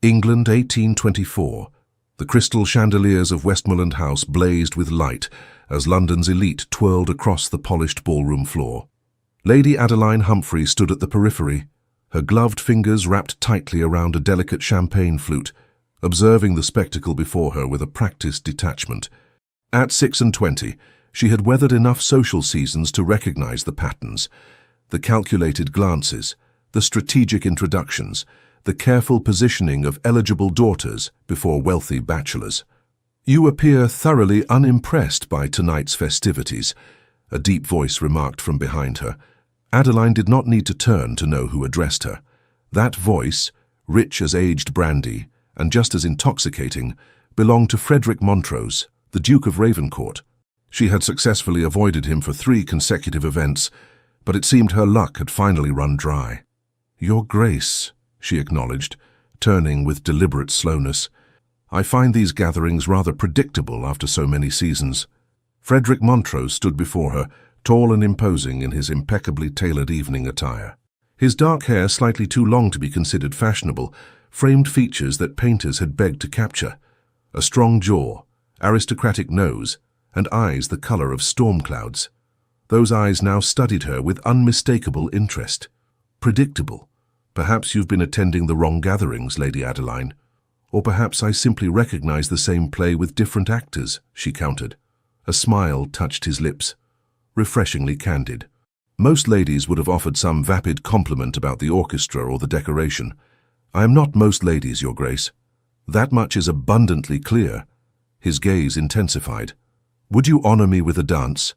England, 1824. The crystal chandeliers of Westmoreland House blazed with light as London's elite twirled across the polished ballroom floor. Lady Adeline Humphrey stood at the periphery, her gloved fingers wrapped tightly around a delicate champagne flute, observing the spectacle before her with a practiced detachment. At 26, she had weathered enough social seasons to recognize the patterns, the calculated glances, the strategic introductions, the careful positioning of eligible daughters before wealthy bachelors. "You appear thoroughly unimpressed by tonight's festivities," a deep voice remarked from behind her. Adeline did not need to turn to know who addressed her. That voice, rich as aged brandy and just as intoxicating, belonged to Frederick Montrose, the Duke of Ravencourt. She had successfully avoided him for 3 consecutive events, but it seemed her luck had finally run dry. "Your Grace," she acknowledged, turning with deliberate slowness. "I find these gatherings rather predictable after so many seasons." Frederick Montrose stood before her, tall and imposing in his impeccably tailored evening attire. His dark hair, slightly too long to be considered fashionable, framed features that painters had begged to capture. A strong jaw, aristocratic nose, and eyes the color of storm clouds. Those eyes now studied her with unmistakable interest. "Predictable. Perhaps you've been attending the wrong gatherings, Lady Adeline. Or perhaps I simply recognize the same play with different actors," she countered. A smile touched his lips, refreshingly candid. Most ladies would have offered some vapid compliment about the orchestra or the decoration. "I am not most ladies, Your Grace. That much is abundantly clear." His gaze intensified. "Would you honor me with a dance?"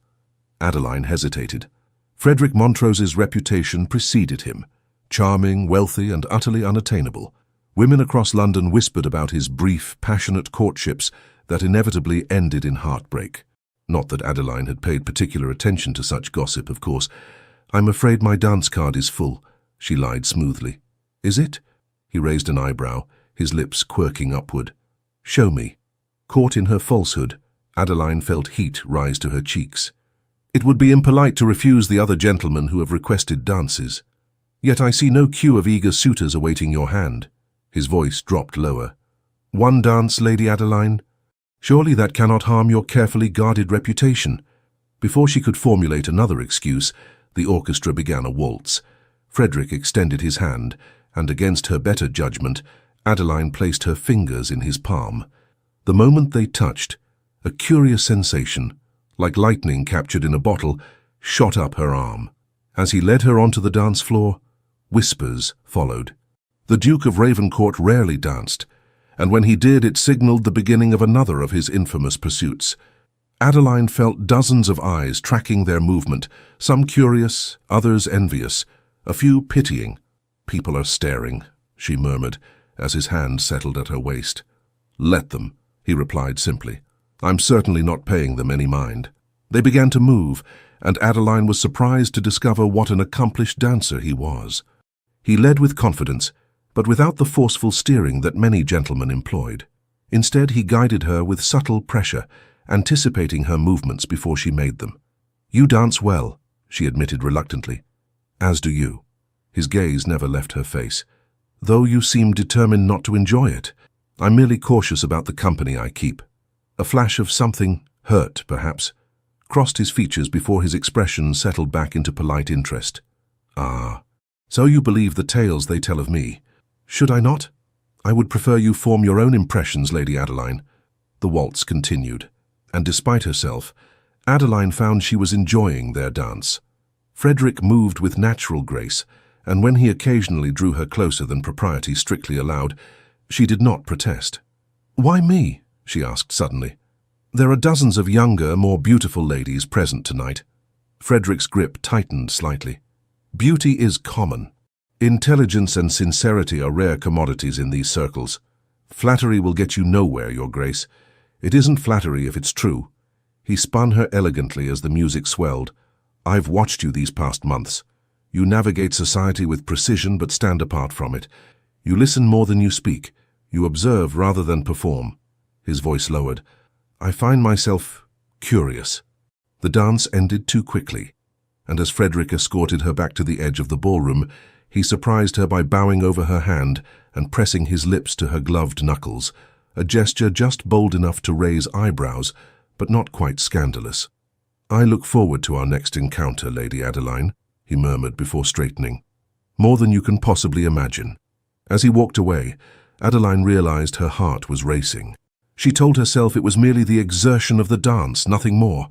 Adeline hesitated. Frederick Montrose's reputation preceded him. Charming, wealthy, and utterly unattainable. Women across London whispered about his brief, passionate courtships that inevitably ended in heartbreak. Not that Adeline had paid particular attention to such gossip, of course. "I'm afraid my dance card is full," she lied smoothly. "Is it?" He raised an eyebrow, his lips quirking upward. "Show me." Caught in her falsehood, Adeline felt heat rise to her cheeks. "It would be impolite to refuse the other gentlemen who have requested dances. Yet I see no queue of eager suitors awaiting your hand." His voice dropped lower. "One dance, Lady Adeline? Surely that cannot harm your carefully guarded reputation." Before she could formulate another excuse, the orchestra began a waltz. Frederick extended his hand, and against her better judgment, Adeline placed her fingers in his palm. The moment they touched, a curious sensation, like lightning captured in a bottle, shot up her arm. As he led her onto the dance floor, whispers followed. The Duke of Ravencourt rarely danced, and when he did, it signaled the beginning of another of his infamous pursuits. Adeline felt dozens of eyes tracking their movement, some curious, others envious, a few pitying. "People are staring," she murmured, as his hand settled at her waist. "Let them," he replied simply. "I'm certainly not paying them any mind." They began to move, and Adeline was surprised to discover what an accomplished dancer he was. He led with confidence, but without the forceful steering that many gentlemen employed. Instead, he guided her with subtle pressure, anticipating her movements before she made them. "You dance well," she admitted reluctantly. "As do you." His gaze never left her face. "Though you seem determined not to enjoy it. I'm merely cautious about the company I keep." A flash of something, hurt perhaps, crossed his features before his expression settled back into polite interest. "Ah, so you believe the tales they tell of me. Should I not? I would prefer you form your own impressions, Lady Adeline." The waltz continued, and despite herself, Adeline found she was enjoying their dance. Frederick moved with natural grace, and when he occasionally drew her closer than propriety strictly allowed, she did not protest. "Why me?" she asked suddenly. "There are dozens of younger, more beautiful ladies present tonight." Frederick's grip tightened slightly. "Beauty is common. Intelligence and sincerity are rare commodities in these circles. Flattery will get you nowhere, Your Grace. It isn't flattery if it's true." He spun her elegantly as the music swelled. "I've watched you these past months. You navigate society with precision but stand apart from it. You listen more than you speak. You observe rather than perform." His voice lowered. "I find myself curious." The dance ended too quickly, and as Frederick escorted her back to the edge of the ballroom, He surprised her by bowing over her hand and pressing his lips to her gloved knuckles, a gesture just bold enough to raise eyebrows, but not quite scandalous. "I look forward to our next encounter, Lady Adeline," he murmured before straightening. "More than you can possibly imagine." As he walked away, Adeline realized her heart was racing. She told herself it was merely the exertion of the dance, nothing more.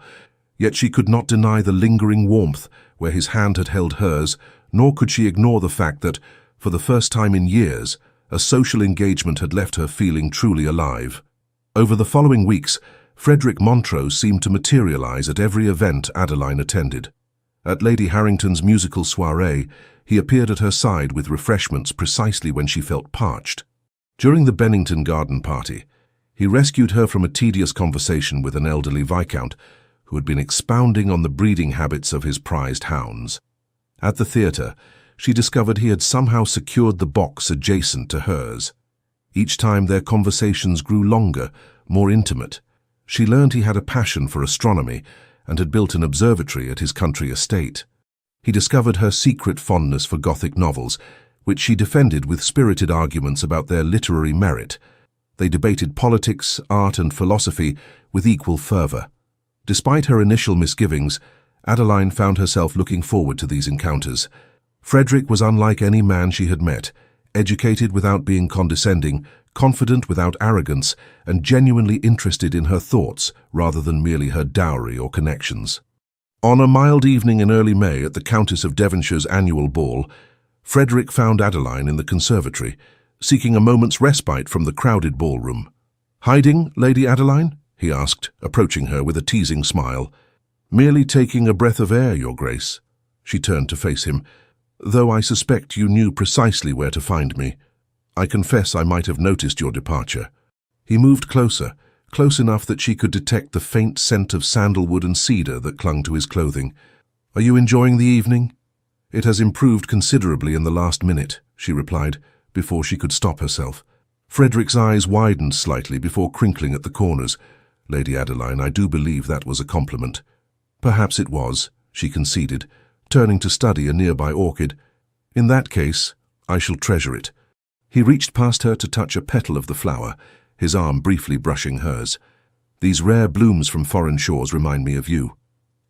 Yet she could not deny the lingering warmth where his hand had held hers, nor could she ignore the fact that, for the first time in years, a social engagement had left her feeling truly alive. Over the following weeks, Frederick Montrose seemed to materialize at every event Adeline attended. At Lady Harrington's musical soiree, he appeared at her side with refreshments precisely when she felt parched. During the Bennington garden party, he rescued her from a tedious conversation with an elderly viscount who had been expounding on the breeding habits of his prized hounds. At the theatre, she discovered he had somehow secured the box adjacent to hers. Each time their conversations grew longer, more intimate. She learned he had a passion for astronomy and had built an observatory at his country estate. He discovered her secret fondness for Gothic novels, which she defended with spirited arguments about their literary merit. They debated politics, art, and philosophy with equal fervor. Despite her initial misgivings, Adeline found herself looking forward to these encounters. Frederick was unlike any man she had met, educated without being condescending, confident without arrogance, and genuinely interested in her thoughts rather than merely her dowry or connections. On a mild evening in early May at the Countess of Devonshire's annual ball, Frederick found Adeline in the conservatory, seeking a moment's respite from the crowded ballroom. "Hiding, Lady Adeline?" he asked, approaching her with a teasing smile. "Merely taking a breath of air, Your Grace." She turned to face him. "Though I suspect you knew precisely where to find me. I confess I might have noticed your departure." He moved closer, close enough that she could detect the faint scent of sandalwood and cedar that clung to his clothing. "Are you enjoying the evening?" "It has improved considerably in the last minute," she replied, before she could stop herself. Frederick's eyes widened slightly before crinkling at the corners. "Lady Adeline, I do believe that was a compliment." "Perhaps it was," she conceded, turning to study a nearby orchid. "In that case, I shall treasure it." He reached past her to touch a petal of the flower, his arm briefly brushing hers. "These rare blooms from foreign shores remind me of you."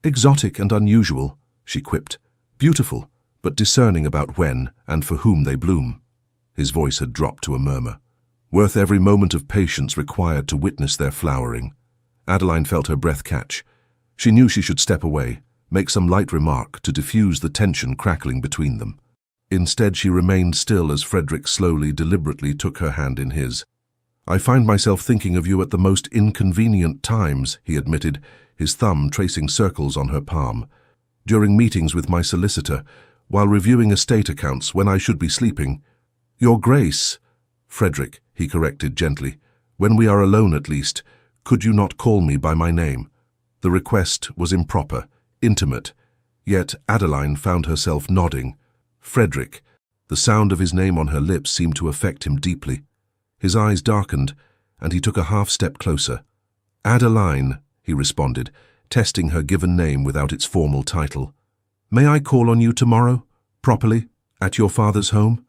"Exotic and unusual," she quipped. "Beautiful, but discerning about when and for whom they bloom." His voice had dropped to a murmur. "Worth every moment of patience required to witness their flowering." Adeline felt her breath catch. She knew she should step away, make some light remark to diffuse the tension crackling between them. Instead, she remained still as Frederick slowly, deliberately took her hand in his. "I find myself thinking of you at the most inconvenient times," he admitted, his thumb tracing circles on her palm. "During meetings with my solicitor, while reviewing estate accounts when I should be sleeping." "Your Grace," "Frederick," he corrected gently, "when we are alone at least, could you not call me by my name?" The request was improper, intimate, yet Adeline found herself nodding. "Frederick." The sound of his name on her lips seemed to affect him deeply. His eyes darkened, and he took a half-step closer. "Adeline," he responded, testing her given name without its formal title. "May I call on you tomorrow, properly, at your father's home?"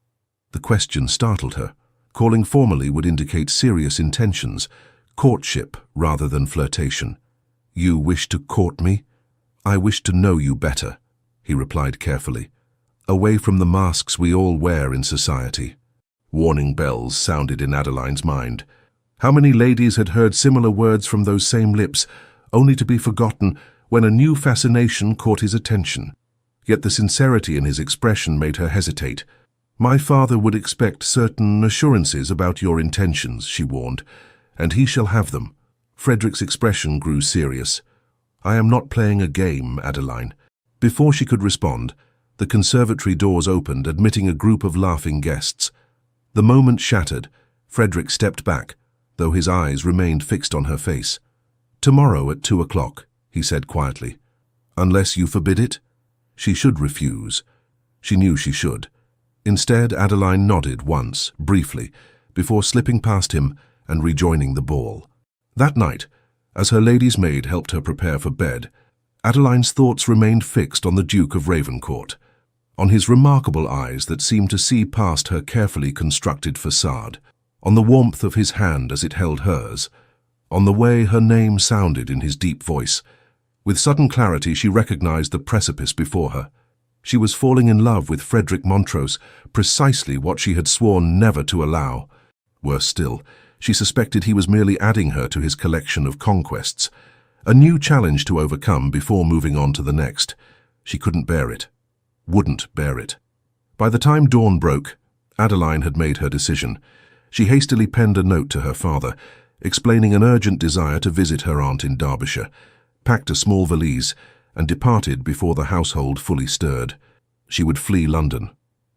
The question startled her. Calling formally would indicate serious intentions, courtship rather than flirtation. "You wish to court me?" "I wish to know you better," he replied carefully. "Away from the masks we all wear in society." Warning bells sounded in Adeline's mind. How many ladies had heard similar words from those same lips, only to be forgotten when a new fascination caught his attention? Yet the sincerity in his expression made her hesitate. "My father would expect certain assurances about your intentions," she warned, "and he shall have them." Frederick's expression grew serious. "I am not playing a game, Adeline." Before she could respond, the conservatory doors opened, admitting a group of laughing guests. The moment shattered, Frederick stepped back, though his eyes remained fixed on her face. "Tomorrow at 2 o'clock, he said quietly. "Unless you forbid it?" She should refuse. She knew she should. Instead, Adeline nodded once, briefly, before slipping past him and rejoining the ball. That night, as her lady's maid helped her prepare for bed, Adeline's thoughts remained fixed on the Duke of Ravencourt. on his remarkable eyes that seemed to see past her carefully constructed facade, on the warmth of his hand as it held hers, on the way her name sounded in his deep voice. With sudden clarity she recognized the precipice before her. She was falling in love with Frederick Montrose, precisely what she had sworn never to allow. Worse still, she suspected he was merely adding her to his collection of conquests, a new challenge to overcome before moving on to the next. She couldn't bear it. Wouldn't bear it. By the time dawn broke, Adeline had made her decision. She hastily penned a note to her father, explaining an urgent desire to visit her aunt in Derbyshire, packed a small valise, and departed before the household fully stirred. She would flee London.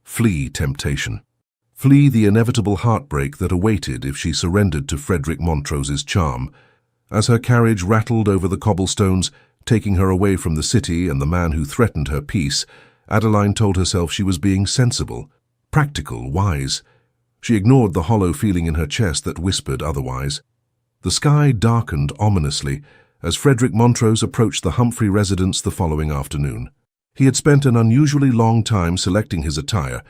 Flee temptation. Flee the inevitable heartbreak that awaited if she surrendered to Frederick Montrose's charm. As her carriage rattled over the cobblestones, taking her away from the city and the man who threatened her peace, Adeline told herself she was being sensible, practical, wise. She ignored the hollow feeling in her chest that whispered otherwise. The sky darkened ominously as Frederick Montrose approached the Humphrey residence the following afternoon. He had spent an unusually long time selecting his attire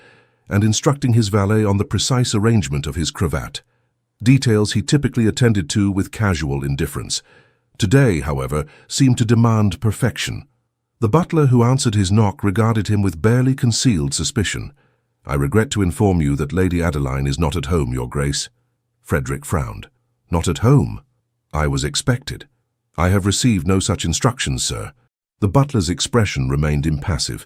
and instructing his valet on the precise arrangement of his cravat, details he typically attended to with casual indifference. Today, however, seemed to demand perfection. The butler who answered his knock regarded him with barely concealed suspicion. "I regret to inform you that Lady Adeline is not at home, Your Grace." Frederick frowned. "Not at home? I was expected." "I have received no such instructions, sir." The butler's expression remained impassive.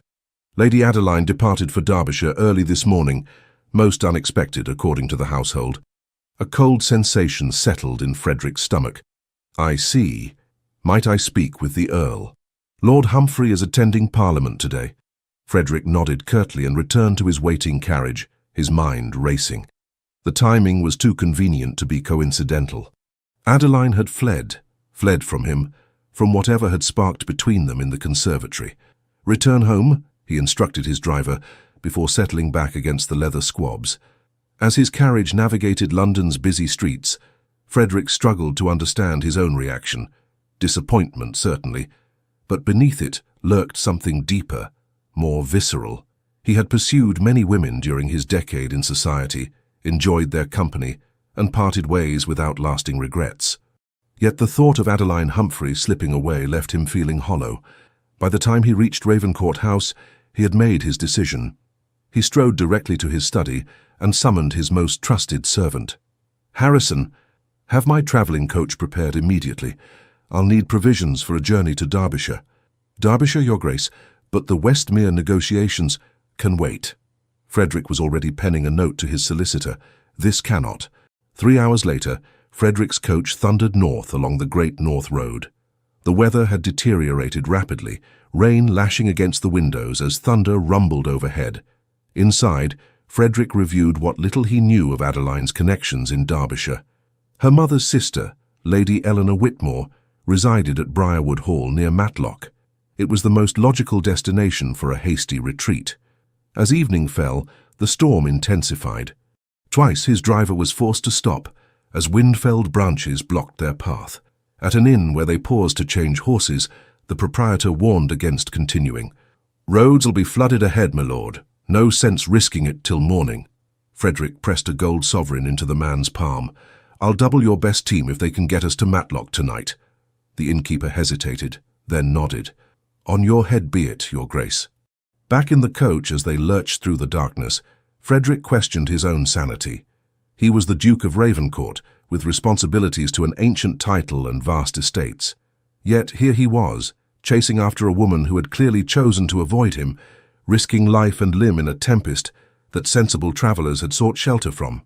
"Lady Adeline departed for Derbyshire early this morning, most unexpected according to the household." A cold sensation settled in Frederick's stomach. "I see. Might I speak with the Earl?" "Lord Humphrey is attending Parliament today." Frederick nodded curtly and returned to his waiting carriage, his mind racing. The timing was too convenient to be coincidental. Adeline had fled from him, from whatever had sparked between them in the conservatory. "Return home," he instructed his driver, before settling back against the leather squabs. As his carriage navigated London's busy streets, Frederick struggled to understand his own reaction. Disappointment, certainly, but beneath it lurked something deeper, more visceral. He had pursued many women during his decade in society, enjoyed their company, and parted ways without lasting regrets. Yet the thought of Adeline Humphrey slipping away left him feeling hollow. By the time he reached Ravenscourt House, he had made his decision. He strode directly to his study and summoned his most trusted servant. "Harrison, have my travelling coach prepared immediately. I'll need provisions for a journey to Derbyshire." "Derbyshire, Your Grace, but the Westmere negotiations can wait." Frederick was already penning a note to his solicitor. "This cannot." 3 hours later, Frederick's coach thundered north along the Great North Road. The weather had deteriorated rapidly, rain lashing against the windows as thunder rumbled overhead. Inside, Frederick reviewed what little he knew of Adeline's connections in Derbyshire. Her mother's sister, Lady Eleanor Whitmore, resided at Briarwood Hall near Matlock. It was the most logical destination for a hasty retreat. As evening fell, the storm intensified. Twice his driver was forced to stop, as wind-felled branches blocked their path. At an inn where they paused to change horses, the proprietor warned against continuing. "Roads'll be flooded ahead, my lord. No sense risking it till morning." Frederick pressed a gold sovereign into the man's palm. "I'll double your best team if they can get us to Matlock tonight." The innkeeper hesitated, then nodded. "On your head be it, Your Grace." Back in the coach as they lurched through the darkness, Frederick questioned his own sanity. He was the Duke of Ravenscourt, with responsibilities to an ancient title and vast estates. Yet here he was, chasing after a woman who had clearly chosen to avoid him, risking life and limb in a tempest that sensible travellers had sought shelter from.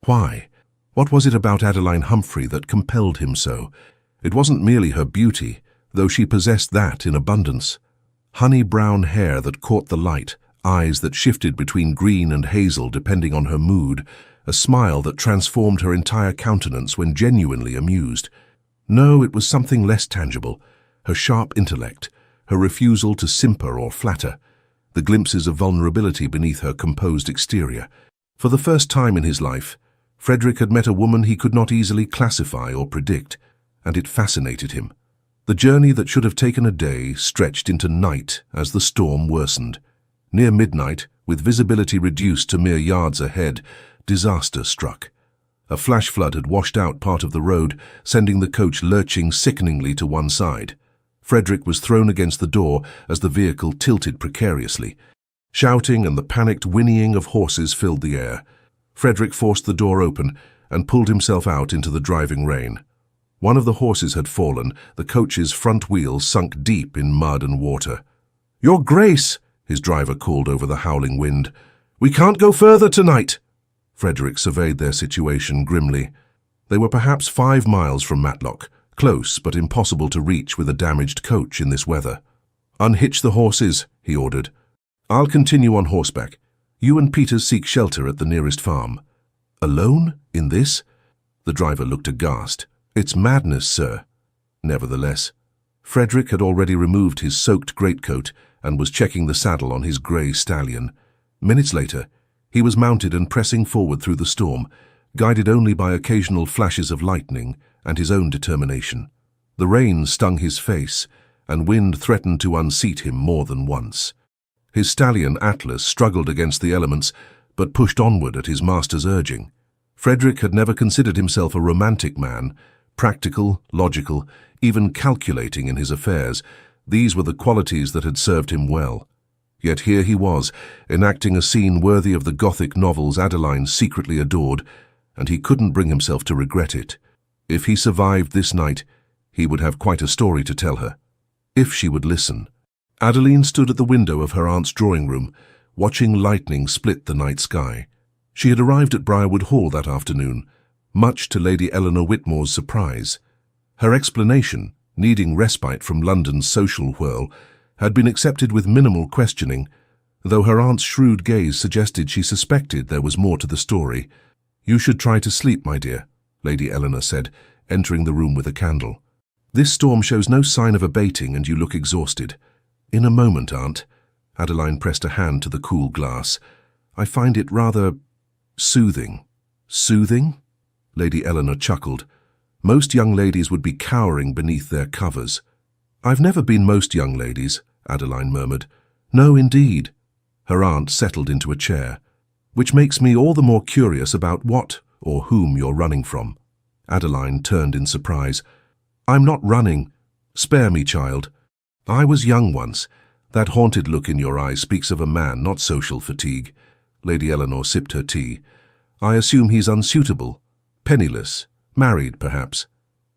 Why? What was it about Adeline Humphrey that compelled him so? It wasn't merely her beauty, though she possessed that in abundance. Honey-brown hair that caught the light, eyes that shifted between green and hazel depending on her mood, a smile that transformed her entire countenance when genuinely amused. No, it was something less tangible, her sharp intellect, her refusal to simper or flatter, the glimpses of vulnerability beneath her composed exterior. For the first time in his life, Frederick had met a woman he could not easily classify or predict, and it fascinated him. The journey that should have taken a day stretched into night as the storm worsened. Near midnight, with visibility reduced to mere yards ahead, disaster struck. A flash flood had washed out part of the road, sending the coach lurching sickeningly to one side. Frederick was thrown against the door as the vehicle tilted precariously. Shouting and the panicked whinnying of horses filled the air. Frederick forced the door open and pulled himself out into the driving rain. One of the horses had fallen, the coach's front wheels sunk deep in mud and water. "Your Grace!" his driver called over the howling wind. "We can't go further tonight!" Frederick surveyed their situation grimly. They were perhaps 5 miles from Matlock, close but impossible to reach with a damaged coach in this weather. "Unhitch the horses," he ordered. "I'll continue on horseback. You and Peters seek shelter at the nearest farm." "Alone? In this?" The driver looked aghast. "It's madness, sir." Nevertheless, Frederick had already removed his soaked greatcoat and was checking the saddle on his grey stallion. Minutes later, he was mounted and pressing forward through the storm, guided only by occasional flashes of lightning and his own determination. The rain stung his face, and wind threatened to unseat him more than once. His stallion, Atlas, struggled against the elements, but pushed onward at his master's urging. Frederick had never considered himself a romantic man, practical, logical, even calculating in his affairs. These were the qualities that had served him well. Yet here he was, enacting a scene worthy of the Gothic novels Adeline secretly adored, and he couldn't bring himself to regret it. If he survived this night, he would have quite a story to tell her. If she would listen. Adeline stood at the window of her aunt's drawing room, watching lightning split the night sky. She had arrived at Briarwood Hall that afternoon, much to Lady Eleanor Whitmore's surprise. Her explanation, needing respite from London's social whirl, had been accepted with minimal questioning, though her aunt's shrewd gaze suggested she suspected there was more to the story. "You should try to sleep, my dear," Lady Eleanor said, entering the room with a candle. "This storm shows no sign of abating and you look exhausted." "In a moment, Aunt." Adeline pressed a hand to the cool glass. "I find it rather soothing." "Soothing?" Lady Eleanor chuckled. "Most young ladies would be cowering beneath their covers." "I've never been most young ladies," Adeline murmured. "No, indeed." Her aunt settled into a chair. "Which makes me all the more curious about what or whom you're running from." Adeline turned in surprise. "I'm not running. Spare me, child. I was young once. That haunted look in your eyes speaks of a man, not social fatigue." Lady Eleanor sipped her tea. "I assume he's unsuitable. Penniless. Married, perhaps."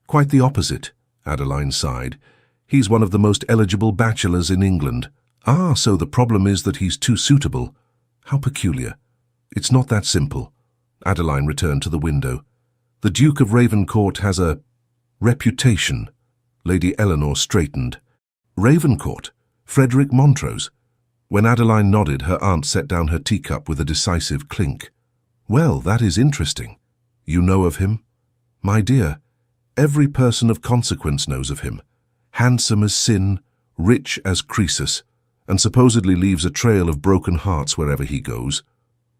"Quite the opposite," Adeline sighed. "He's one of the most eligible bachelors in England." "Ah, so the problem is that he's too suitable. How peculiar. It's not that simple." Adeline returned to the window. "The Duke of Ravencourt has a reputation." Lady Eleanor straightened. "Ravencourt? Frederick Montrose?" When Adeline nodded, her aunt set down her teacup with a decisive clink. "Well, that is interesting. You know of him?" "My dear, every person of consequence knows of him. Handsome as sin, rich as Croesus, and supposedly leaves a trail of broken hearts wherever he goes."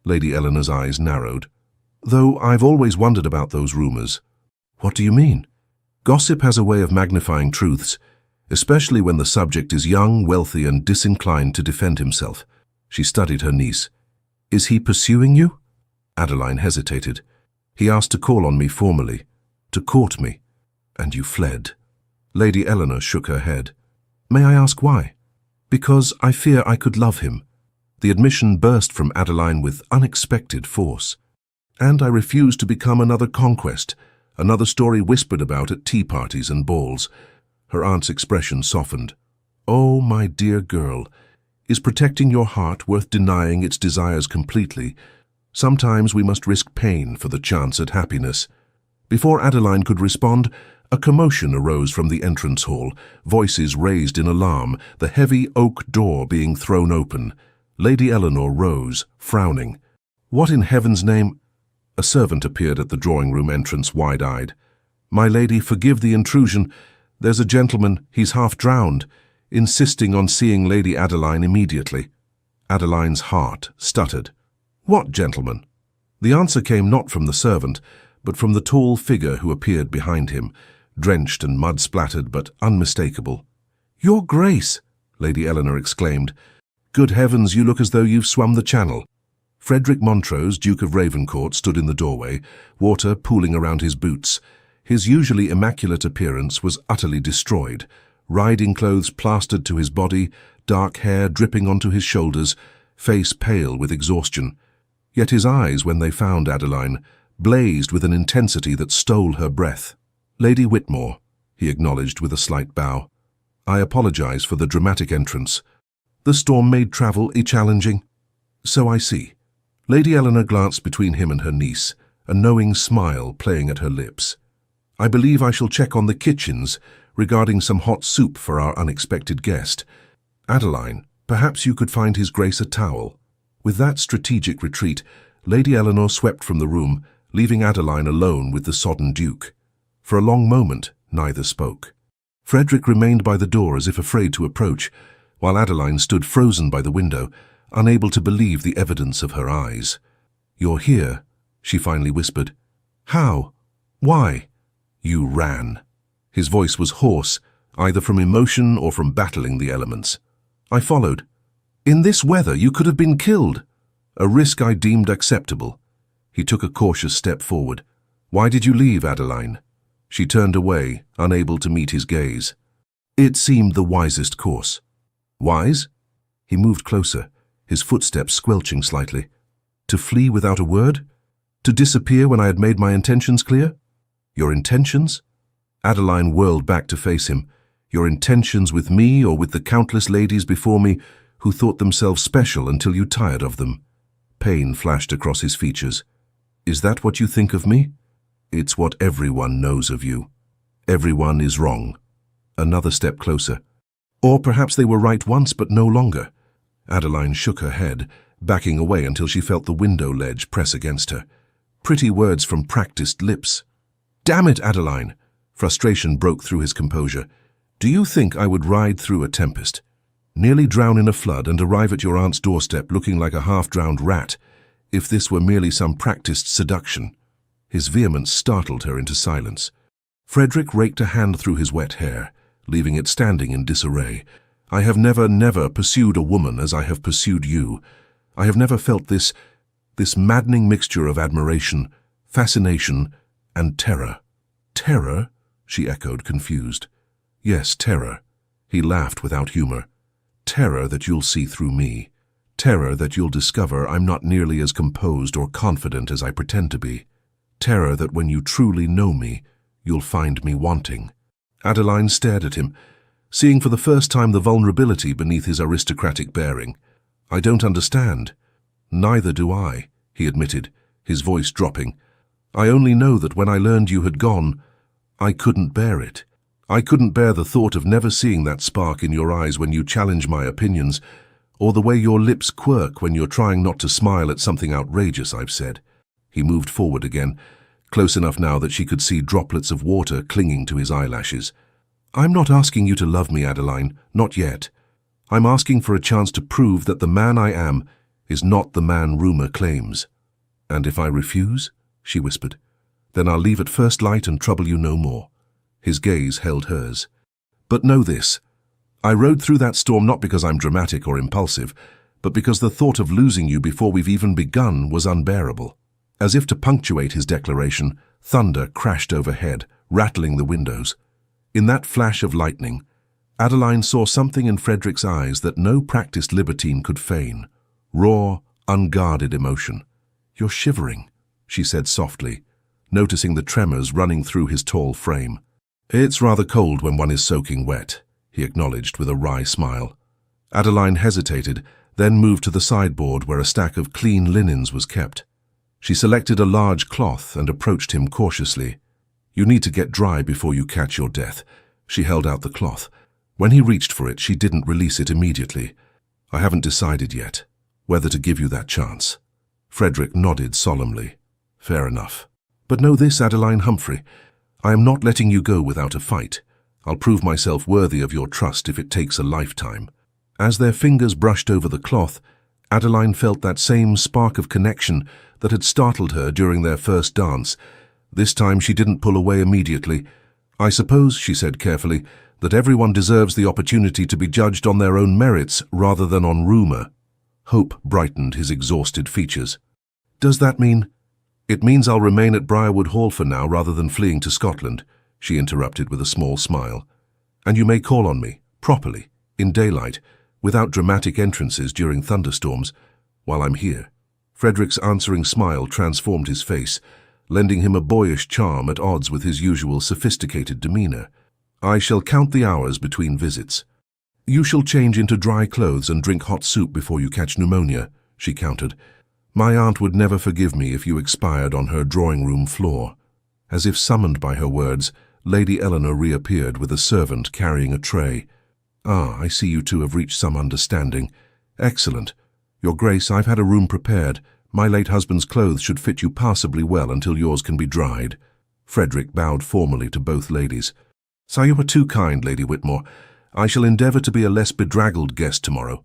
Lady Eleanor's eyes narrowed. "Though I've always wondered about those rumors." "What do you mean?" "Gossip has a way of magnifying truths, especially when the subject is young, wealthy, and disinclined to defend himself." She studied her niece. "Is he pursuing you?" Adeline hesitated. "He asked to call on me formally, to court me, and you fled." Lady Eleanor shook her head. "May I ask why?" "Because I fear I could love him." The admission burst from Adeline with unexpected force. "And I refuse to become another conquest, another story whispered about at tea parties and balls." Her aunt's expression softened. "Oh, my dear girl, is protecting your heart worth denying its desires completely? Sometimes we must risk pain for the chance at happiness." Before Adeline could respond, a commotion arose from the entrance hall, voices raised in alarm, the heavy oak door being thrown open. Lady Eleanor rose, frowning. "What in heaven's name—" A servant appeared at the drawing-room entrance, wide-eyed. "My lady, forgive the intrusion. There's a gentleman, he's half drowned, insisting on seeing Lady Adeline immediately." Adeline's heart stuttered. "What gentleman?" The answer came not from the servant, but from the tall figure who appeared behind him, drenched and mud-splattered but unmistakable. "Your Grace!" Lady Eleanor exclaimed. Good heavens, you look as though you've swum the channel. Frederick Montrose, Duke of Ravencourt, stood in the doorway, water pooling around his boots. His usually immaculate appearance was utterly destroyed, riding clothes plastered to his body, dark hair dripping onto his shoulders, face pale with exhaustion. Yet his eyes, when they found Adeline, blazed with an intensity that stole her breath. "Lady Whitmore," he acknowledged with a slight bow. "I apologize for the dramatic entrance. The storm made travel challenging." "So I see." Lady Eleanor glanced between him and her niece, a knowing smile playing at her lips. "I believe I shall check on the kitchens regarding some hot soup for our unexpected guest. Adeline, perhaps you could find His Grace a towel." With that strategic retreat, Lady Eleanor swept from the room, leaving Adeline alone with the sodden Duke. For a long moment, neither spoke. Frederick remained by the door as if afraid to approach, while Adeline stood frozen by the window, unable to believe the evidence of her eyes. "You're here," she finally whispered. "How? Why?" "You ran." His voice was hoarse, either from emotion or from battling the elements. "I followed. In this weather, you could have been killed." "A risk I deemed acceptable." He took a cautious step forward. "Why did you leave, Adeline?" She turned away, unable to meet his gaze. "It seemed the wisest course." "Wise?" He moved closer, his footsteps squelching slightly. "To flee without a word? To disappear when I had made my intentions clear?" "Your intentions?" Adeline whirled back to face him. "Your intentions with me or with the countless ladies before me who thought themselves special until you tired of them?" Pain flashed across his features. "Is that what you think of me?" "It's what everyone knows of you. Everyone is wrong." Another step closer. "Or perhaps they were right once but no longer." Adeline shook her head, backing away until she felt the window ledge press against her. Pretty words from practiced lips. "Damn it, Adeline!" Frustration broke through his composure. "Do you think I would ride through a tempest, nearly drown in a flood and arrive at your aunt's doorstep looking like a half-drowned rat, if this were merely some practiced seduction?" His vehemence startled her into silence. Frederick raked a hand through his wet hair, leaving it standing in disarray. "I have never pursued a woman as I have pursued you. I have never felt this maddening mixture of admiration, fascination, and terror." "Terror?" she echoed, confused. "Yes, terror." He laughed without humor. "Terror that you'll see through me. Terror that you'll discover I'm not nearly as composed or confident as I pretend to be. Terror that when you truly know me, you'll find me wanting." Adeline stared at him, seeing for the first time the vulnerability beneath his aristocratic bearing. "I don't understand." "Neither do I," he admitted, his voice dropping. "I only know that when I learned you had gone, I couldn't bear it. I couldn't bear the thought of never seeing that spark in your eyes when you challenge my opinions, or the way your lips quirk when you're trying not to smile at something outrageous I've said." He moved forward again, close enough now that she could see droplets of water clinging to his eyelashes. "I'm not asking you to love me, Adeline, not yet. I'm asking for a chance to prove that the man I am is not the man rumor claims." "And if I refuse?" she whispered. "Then I'll leave at first light and trouble you no more." His gaze held hers. "But know this. I rode through that storm not because I'm dramatic or impulsive, but because the thought of losing you before we've even begun was unbearable." As if to punctuate his declaration, thunder crashed overhead, rattling the windows. In that flash of lightning, Adeline saw something in Frederick's eyes that no practiced libertine could feign. Raw, unguarded emotion. "You're shivering," she said softly, noticing the tremors running through his tall frame. "It's rather cold when one is soaking wet," he acknowledged with a wry smile. Adeline hesitated, then moved to the sideboard where a stack of clean linens was kept. She selected a large cloth and approached him cautiously. "You need to get dry before you catch your death." She held out the cloth. When he reached for it, she didn't release it immediately. "I haven't decided yet whether to give you that chance." Frederick nodded solemnly. "Fair enough. But know this, Adeline Humphrey. I am not letting you go without a fight. I'll prove myself worthy of your trust if it takes a lifetime." As their fingers brushed over the cloth, Adeline felt that same spark of connection that had startled her during their first dance. This time she didn't pull away immediately. "I suppose," she said carefully, that everyone deserves the opportunity to be judged on their own merits rather than on rumor. Hope brightened his exhausted features. Does that mean? It means I'll remain at Briarwood Hall for now rather than fleeing to Scotland, she interrupted with a small smile. And you may call on me, properly, in daylight, without dramatic entrances during thunderstorms, while I'm here. Frederick's answering smile transformed his face, lending him a boyish charm at odds with his usual sophisticated demeanor. I shall count the hours between visits. You shall change into dry clothes and drink hot soup before you catch pneumonia, she countered. My aunt would never forgive me if you expired on her drawing-room floor. As if summoned by her words, Lady Eleanor reappeared with a servant carrying a tray. Ah, I see you two have reached some understanding. Excellent. Your Grace, I've had a room prepared. My late husband's clothes should fit you passably well until yours can be dried. Frederick bowed formally to both ladies. So you are too kind, Lady Whitmore. I shall endeavour to be a less bedraggled guest tomorrow.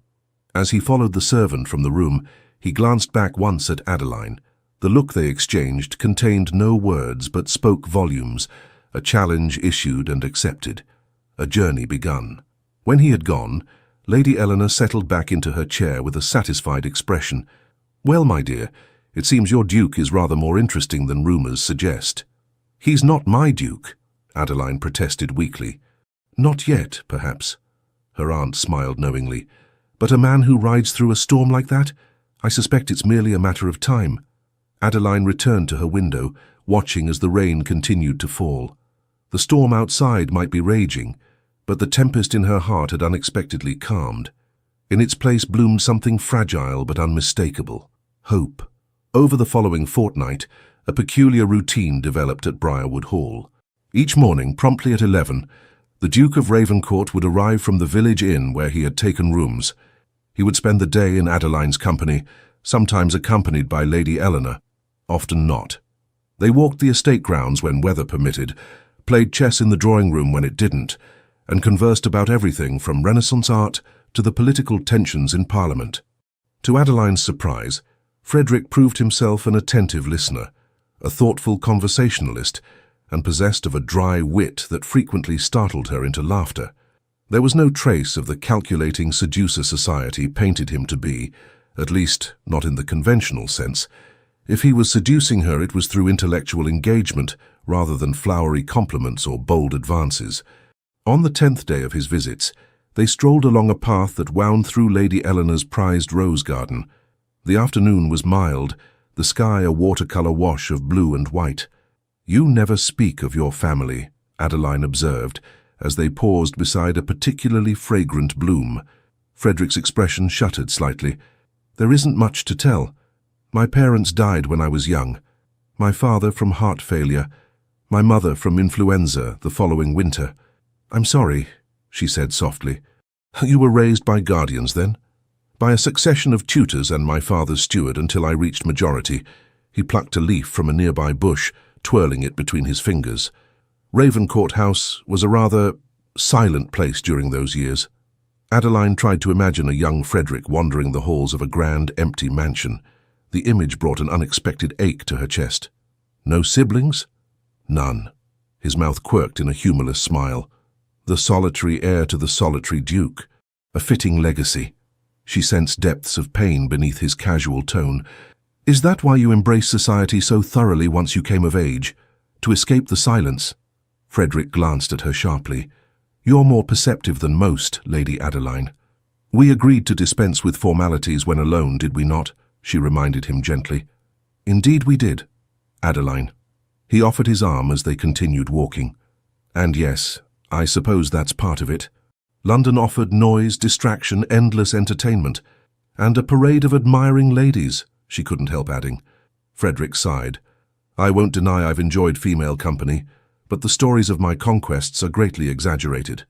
As he followed the servant from the room, he glanced back once at Adeline. The look they exchanged contained no words but spoke volumes, a challenge issued and accepted, a journey begun. When he had gone, Lady Eleanor settled back into her chair with a satisfied expression. Well, my dear, it seems your Duke is rather more interesting than rumours suggest. He's not my Duke, Adeline protested weakly. Not yet, perhaps. Her aunt smiled knowingly. But a man who rides through a storm like that? I suspect it's merely a matter of time. Adeline returned to her window, watching as the rain continued to fall. The storm outside might be raging, but the tempest in her heart had unexpectedly calmed. In its place bloomed something fragile but unmistakable: hope. Over the following fortnight, a peculiar routine developed at Briarwood Hall. Each morning, promptly at 11, the Duke of Ravencourt would arrive from the village inn where he had taken rooms. He would spend the day in Adeline's company, sometimes accompanied by Lady Eleanor, often not. They walked the estate grounds when weather permitted, played chess in the drawing-room when it didn't, and conversed about everything from Renaissance art to the political tensions in Parliament. To Adeline's surprise, Frederick proved himself an attentive listener, a thoughtful conversationalist, and possessed of a dry wit that frequently startled her into laughter. There was no trace of the calculating seducer society painted him to be, at least not in the conventional sense. If he was seducing her, it was through intellectual engagement rather than flowery compliments or bold advances. On the 10th day of his visits, they strolled along a path that wound through Lady Eleanor's prized rose garden. The afternoon was mild, the sky a watercolour wash of blue and white. You never speak of your family, Adeline observed, as they paused beside a particularly fragrant bloom. Frederick's expression shuttered slightly. There isn't much to tell. My parents died when I was young. My father from heart failure, my mother from influenza the following winter. I'm sorry, she said softly. You were raised by guardians, then? By a succession of tutors and my father's steward until I reached majority. He plucked a leaf from a nearby bush, twirling it between his fingers. Ravencourt House was a rather silent place during those years. Adeline tried to imagine a young Frederick wandering the halls of a grand, empty mansion. The image brought an unexpected ache to her chest. No siblings? None. His mouth quirked in a humorless smile. The solitary heir to the solitary duke. A fitting legacy. She sensed depths of pain beneath his casual tone. Is that why you embraced society so thoroughly once you came of age? To escape the silence? Frederick glanced at her sharply. You're more perceptive than most, Lady Adeline. We agreed to dispense with formalities when alone, did we not? She reminded him gently. Indeed we did, Adeline. He offered his arm as they continued walking. And yes, I suppose that's part of it. London offered noise, distraction, endless entertainment, and a parade of admiring ladies, she couldn't help adding. Frederick sighed. I won't deny I've enjoyed female company, but the stories of my conquests are greatly exaggerated.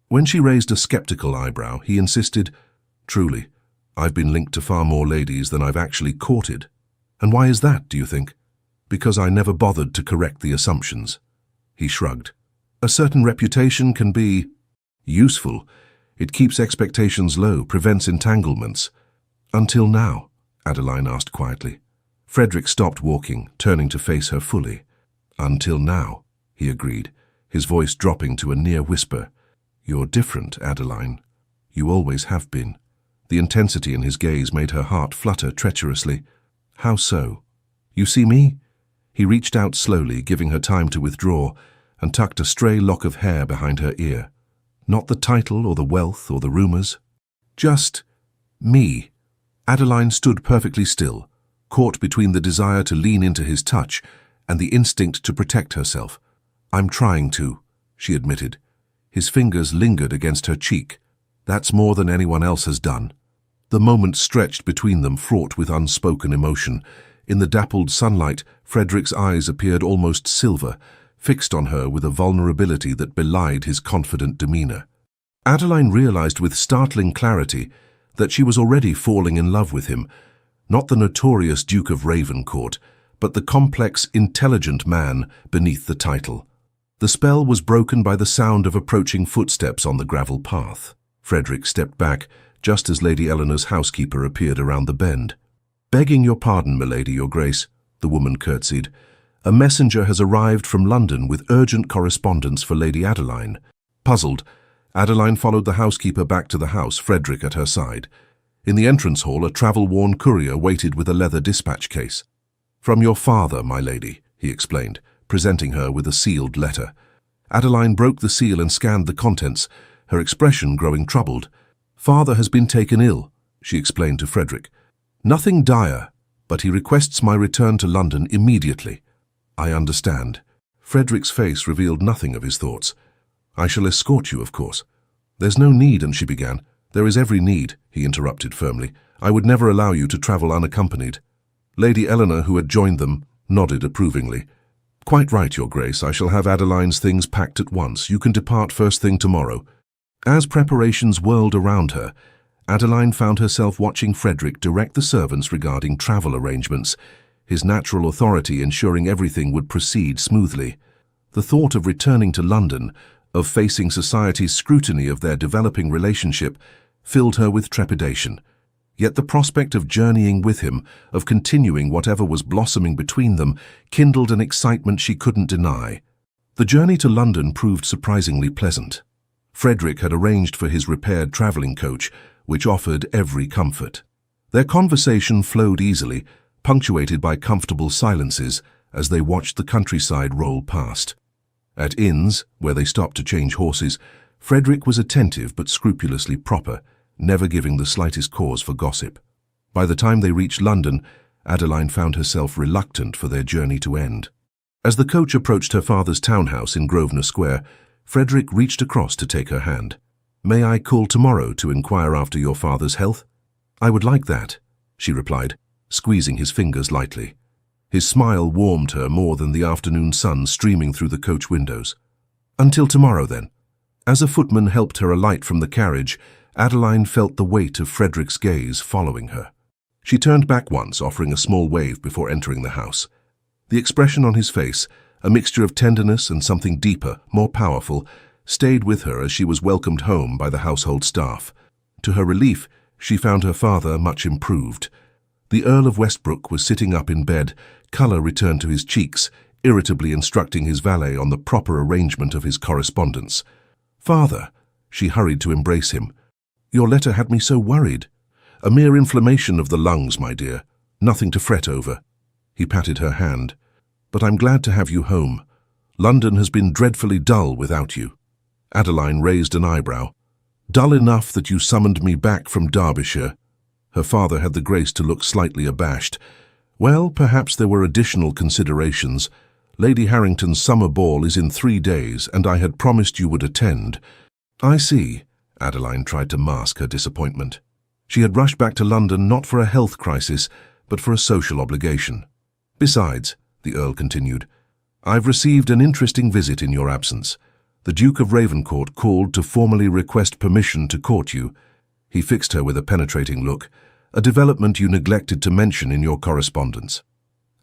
When she raised a skeptical eyebrow, he insisted, Truly, I've been linked to far more ladies than I've actually courted. And why is that, do you think? Because I never bothered to correct the assumptions. He shrugged. A certain reputation can be useful. It keeps expectations low, prevents entanglements. Until now, Adeline asked quietly. Frederick stopped walking, turning to face her fully. Until now, he agreed, his voice dropping to a near whisper. You're different, Adeline. You always have been. The intensity in his gaze made her heart flutter treacherously. How so? You see me? He reached out slowly, giving her time to withdraw, and tucked a stray lock of hair behind her ear. Not the title or the wealth or the rumors. Just me. Adeline stood perfectly still, caught between the desire to lean into his touch and the instinct to protect herself. I'm trying to, she admitted. His fingers lingered against her cheek. That's more than anyone else has done. The moment stretched between them, fraught with unspoken emotion. In the dappled sunlight, Frederick's eyes appeared almost silver, fixed on her with a vulnerability that belied his confident demeanor. Adeline realized with startling clarity that she was already falling in love with him, not the notorious Duke of Ravencourt, but the complex, intelligent man beneath the title. The spell was broken by the sound of approaching footsteps on the gravel path. Frederick stepped back, just as Lady Eleanor's housekeeper appeared around the bend. "Begging your pardon, milady, your grace," the woman curtsied. "A messenger has arrived from London with urgent correspondence for Lady Adeline." Puzzled, Adeline followed the housekeeper back to the house, Frederick at her side. In the entrance hall, a travel-worn courier waited with a leather dispatch case. "From your father, my lady," he explained, presenting her with a sealed letter. Adeline broke the seal and scanned the contents, her expression growing troubled. "Father has been taken ill," she explained to Frederick. "Nothing dire, but he requests my return to London immediately." "I understand." Frederick's face revealed nothing of his thoughts. "I shall escort you, of course." "There's no need," and she began. "There is every need," he interrupted firmly. "I would never allow you to travel unaccompanied." Lady Eleanor, who had joined them, nodded approvingly. "Quite right, your grace. I shall have Adeline's things packed at once. You can depart first thing tomorrow." As preparations whirled around her, Adeline found herself watching Frederick direct the servants regarding travel arrangements, his natural authority ensuring everything would proceed smoothly. The thought of returning to London, of facing society's scrutiny of their developing relationship, filled her with trepidation. Yet the prospect of journeying with him, of continuing whatever was blossoming between them, kindled an excitement she couldn't deny. The journey to London proved surprisingly pleasant. Frederick had arranged for his repaired travelling coach, which offered every comfort. Their conversation flowed easily, punctuated by comfortable silences as they watched the countryside roll past. At inns, where they stopped to change horses, Frederick was attentive but scrupulously proper, never giving the slightest cause for gossip. By the time they reached London, Adeline found herself reluctant for their journey to end. As the coach approached her father's townhouse in Grosvenor Square, Frederick reached across to take her hand. "May I call tomorrow to inquire after your father's health?" "I would like that," she replied, squeezing his fingers lightly. His smile warmed her more than the afternoon sun streaming through the coach windows. "Until tomorrow, then." As a footman helped her alight from the carriage, Adeline felt the weight of Frederick's gaze following her. She turned back once, offering a small wave before entering the house. The expression on his face, a mixture of tenderness and something deeper, more powerful, stayed with her as she was welcomed home by the household staff. To her relief, she found her father much improved. The Earl of Westbrook was sitting up in bed, colour returned to his cheeks, irritably instructing his valet on the proper arrangement of his correspondence. "Father," she hurried to embrace him. "Your letter had me so worried." "A mere inflammation of the lungs, my dear. Nothing to fret over." He patted her hand. "But I'm glad to have you home. London has been dreadfully dull without you." Adeline raised an eyebrow. "Dull enough that you summoned me back from Derbyshire." Her father had the grace to look slightly abashed. "Well, perhaps there were additional considerations. Lady Harrington's summer ball is in 3 days, and I had promised you would attend." "I see." Adeline tried to mask her disappointment. She had rushed back to London not for a health crisis, but for a social obligation. "Besides," the Earl continued, "I've received an interesting visit in your absence. The Duke of Ravencourt called to formally request permission to court you." He fixed her with a penetrating look, "a development you neglected to mention in your correspondence."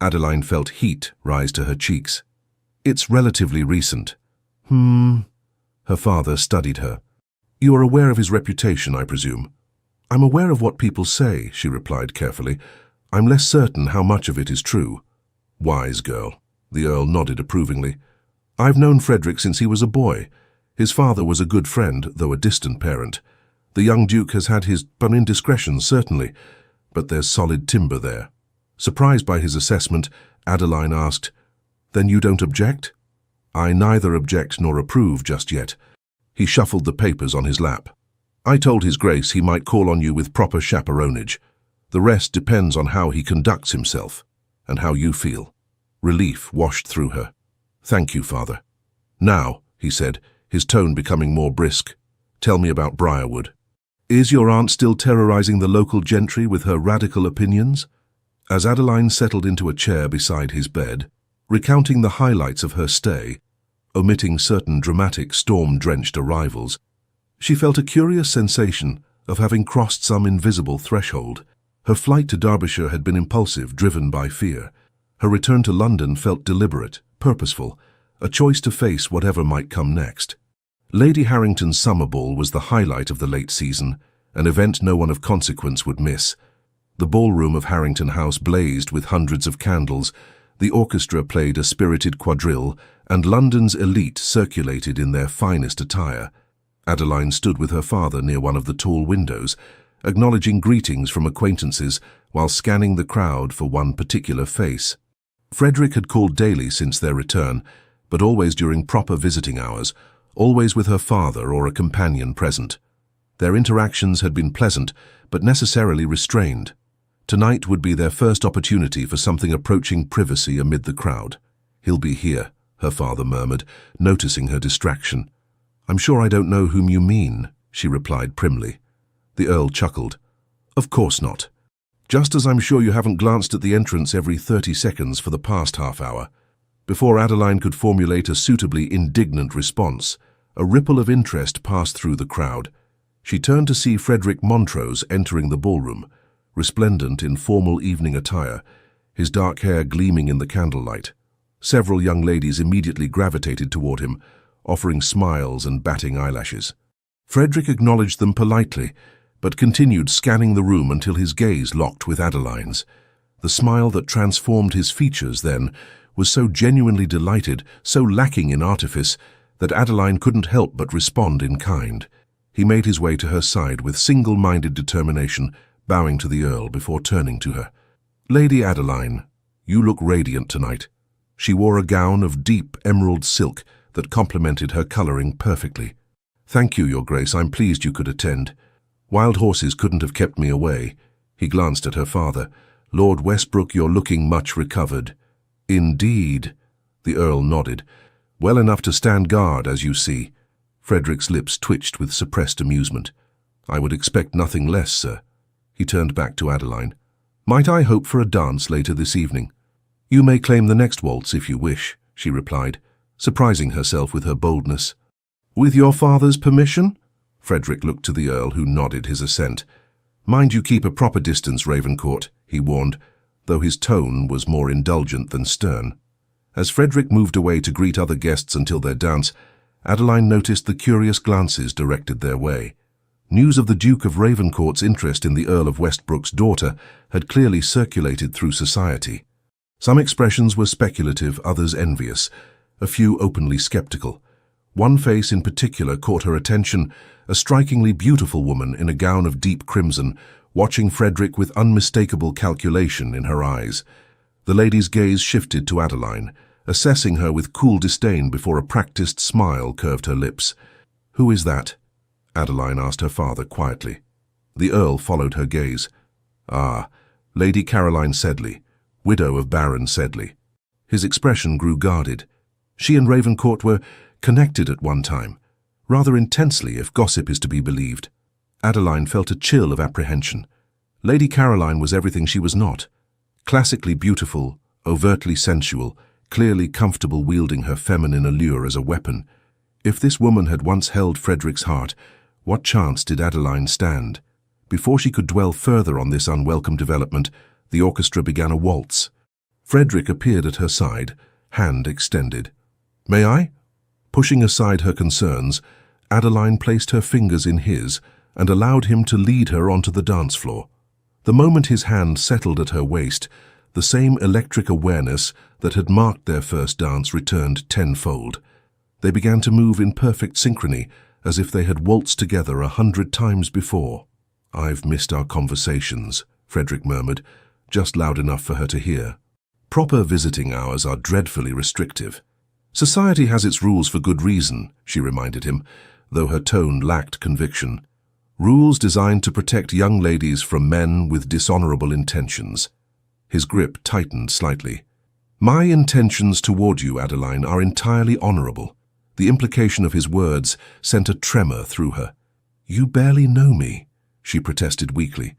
Adeline felt heat rise to her cheeks. "It's relatively recent." Her father studied her. "You are aware of his reputation, I presume?" "I'm aware of what people say," she replied carefully. "I'm less certain how much of it is true." "Wise girl." The Earl nodded approvingly. "I've known Frederick since he was a boy. His father was a good friend, though a distant parent. The young Duke has had his indiscretions, certainly, but there's solid timber there. Surprised by his assessment, Adeline asked, "Then you don't object?" "I neither object nor approve just yet." He shuffled the papers on his lap. "I told His Grace he might call on you with proper chaperonage. The rest depends on how he conducts himself, and how you feel." Relief washed through her. "Thank you, Father." "Now," he said, his tone becoming more brisk, "tell me about Briarwood. Is your aunt still terrorizing the local gentry with her radical opinions?" As Adeline settled into a chair beside his bed, recounting the highlights of her stay, omitting certain dramatic storm-drenched arrivals, she felt a curious sensation of having crossed some invisible threshold. Her flight to Derbyshire had been impulsive, driven by fear. Her return to London felt deliberate, purposeful, a choice to face whatever might come next. Lady Harrington's summer ball was the highlight of the late season, an event no one of consequence would miss. The ballroom of Harrington House blazed with hundreds of candles, the orchestra played a spirited quadrille, and London's elite circulated in their finest attire. Adeline stood with her father near one of the tall windows, acknowledging greetings from acquaintances while scanning the crowd for one particular face. Frederick had called daily since their return, but always during proper visiting hours, always with her father or a companion present. Their interactions had been pleasant, but necessarily restrained. Tonight would be their first opportunity for something approaching privacy amid the crowd. "He'll be here," her father murmured, noticing her distraction. "I'm sure I don't know whom you mean," she replied primly. The Earl chuckled. "Of course not. Just as I'm sure you haven't glanced at the entrance every 30 seconds for the past half-hour." Before Adeline could formulate a suitably indignant response, a ripple of interest passed through the crowd. She turned to see Frederick Montrose entering the ballroom, resplendent in formal evening attire, his dark hair gleaming in the candlelight. Several young ladies immediately gravitated toward him, offering smiles and batting eyelashes. Frederick acknowledged them politely, but continued scanning the room until his gaze locked with Adeline's. The smile that transformed his features then was so genuinely delighted, so lacking in artifice, that Adeline couldn't help but respond in kind. He made his way to her side with single-minded determination, bowing to the Earl before turning to her. "Lady Adeline, you look radiant tonight." She wore a gown of deep emerald silk that complemented her colouring perfectly. "Thank you, Your Grace, I'm pleased you could attend. Wild horses couldn't have kept me away." He glanced at her father. "Lord Westbrook, you're looking much recovered." "Indeed." The Earl nodded. "Well enough to stand guard, as you see." Frederick's lips twitched with suppressed amusement. "I would expect nothing less, sir." He turned back to Adeline. "Might I hope for a dance later this evening?" "You may claim the next waltz if you wish," she replied, surprising herself with her boldness. "With your father's permission?" Frederick looked to the Earl, who nodded his assent. "Mind you keep a proper distance, Ravencourt," he warned, though his tone was more indulgent than stern. As Frederick moved away to greet other guests until their dance, Adeline noticed the curious glances directed their way. News of the Duke of Ravencourt's interest in the Earl of Westbrook's daughter had clearly circulated through society. Some expressions were speculative, others envious, a few openly skeptical. One face in particular caught her attention, a strikingly beautiful woman in a gown of deep crimson, watching Frederick with unmistakable calculation in her eyes. The lady's gaze shifted to Adeline, assessing her with cool disdain before a practiced smile curved her lips. "Who is that?" Adeline asked her father quietly. The Earl followed her gaze. "Ah, Lady Caroline Sedley, widow of Baron Sedley." His expression grew guarded. She and Ravencourt were connected at one time, rather intensely if gossip is to be believed. Adeline felt a chill of apprehension. Lady Caroline was everything she was not. Classically beautiful, overtly sensual, clearly comfortable wielding her feminine allure as a weapon. If this woman had once held Frederick's heart, what chance did Adeline stand? Before she could dwell further on this unwelcome development, the orchestra began a waltz. Frederick appeared at her side, hand extended. "May I?" Pushing aside her concerns, Adeline placed her fingers in his and allowed him to lead her onto the dance floor. The moment his hand settled at her waist, the same electric awareness that had marked their first dance returned tenfold. They began to move in perfect synchrony, as if they had waltzed together 100 times before. "I've missed our conversations," Frederick murmured, just loud enough for her to hear. "Proper visiting hours are dreadfully restrictive." "Society has its rules for good reason," she reminded him, though her tone lacked conviction. "Rules designed to protect young ladies from men with dishonorable intentions." His grip tightened slightly. "My intentions toward you, Adeline, are entirely honorable." The implication of his words sent a tremor through her. "You barely know me," she protested weakly.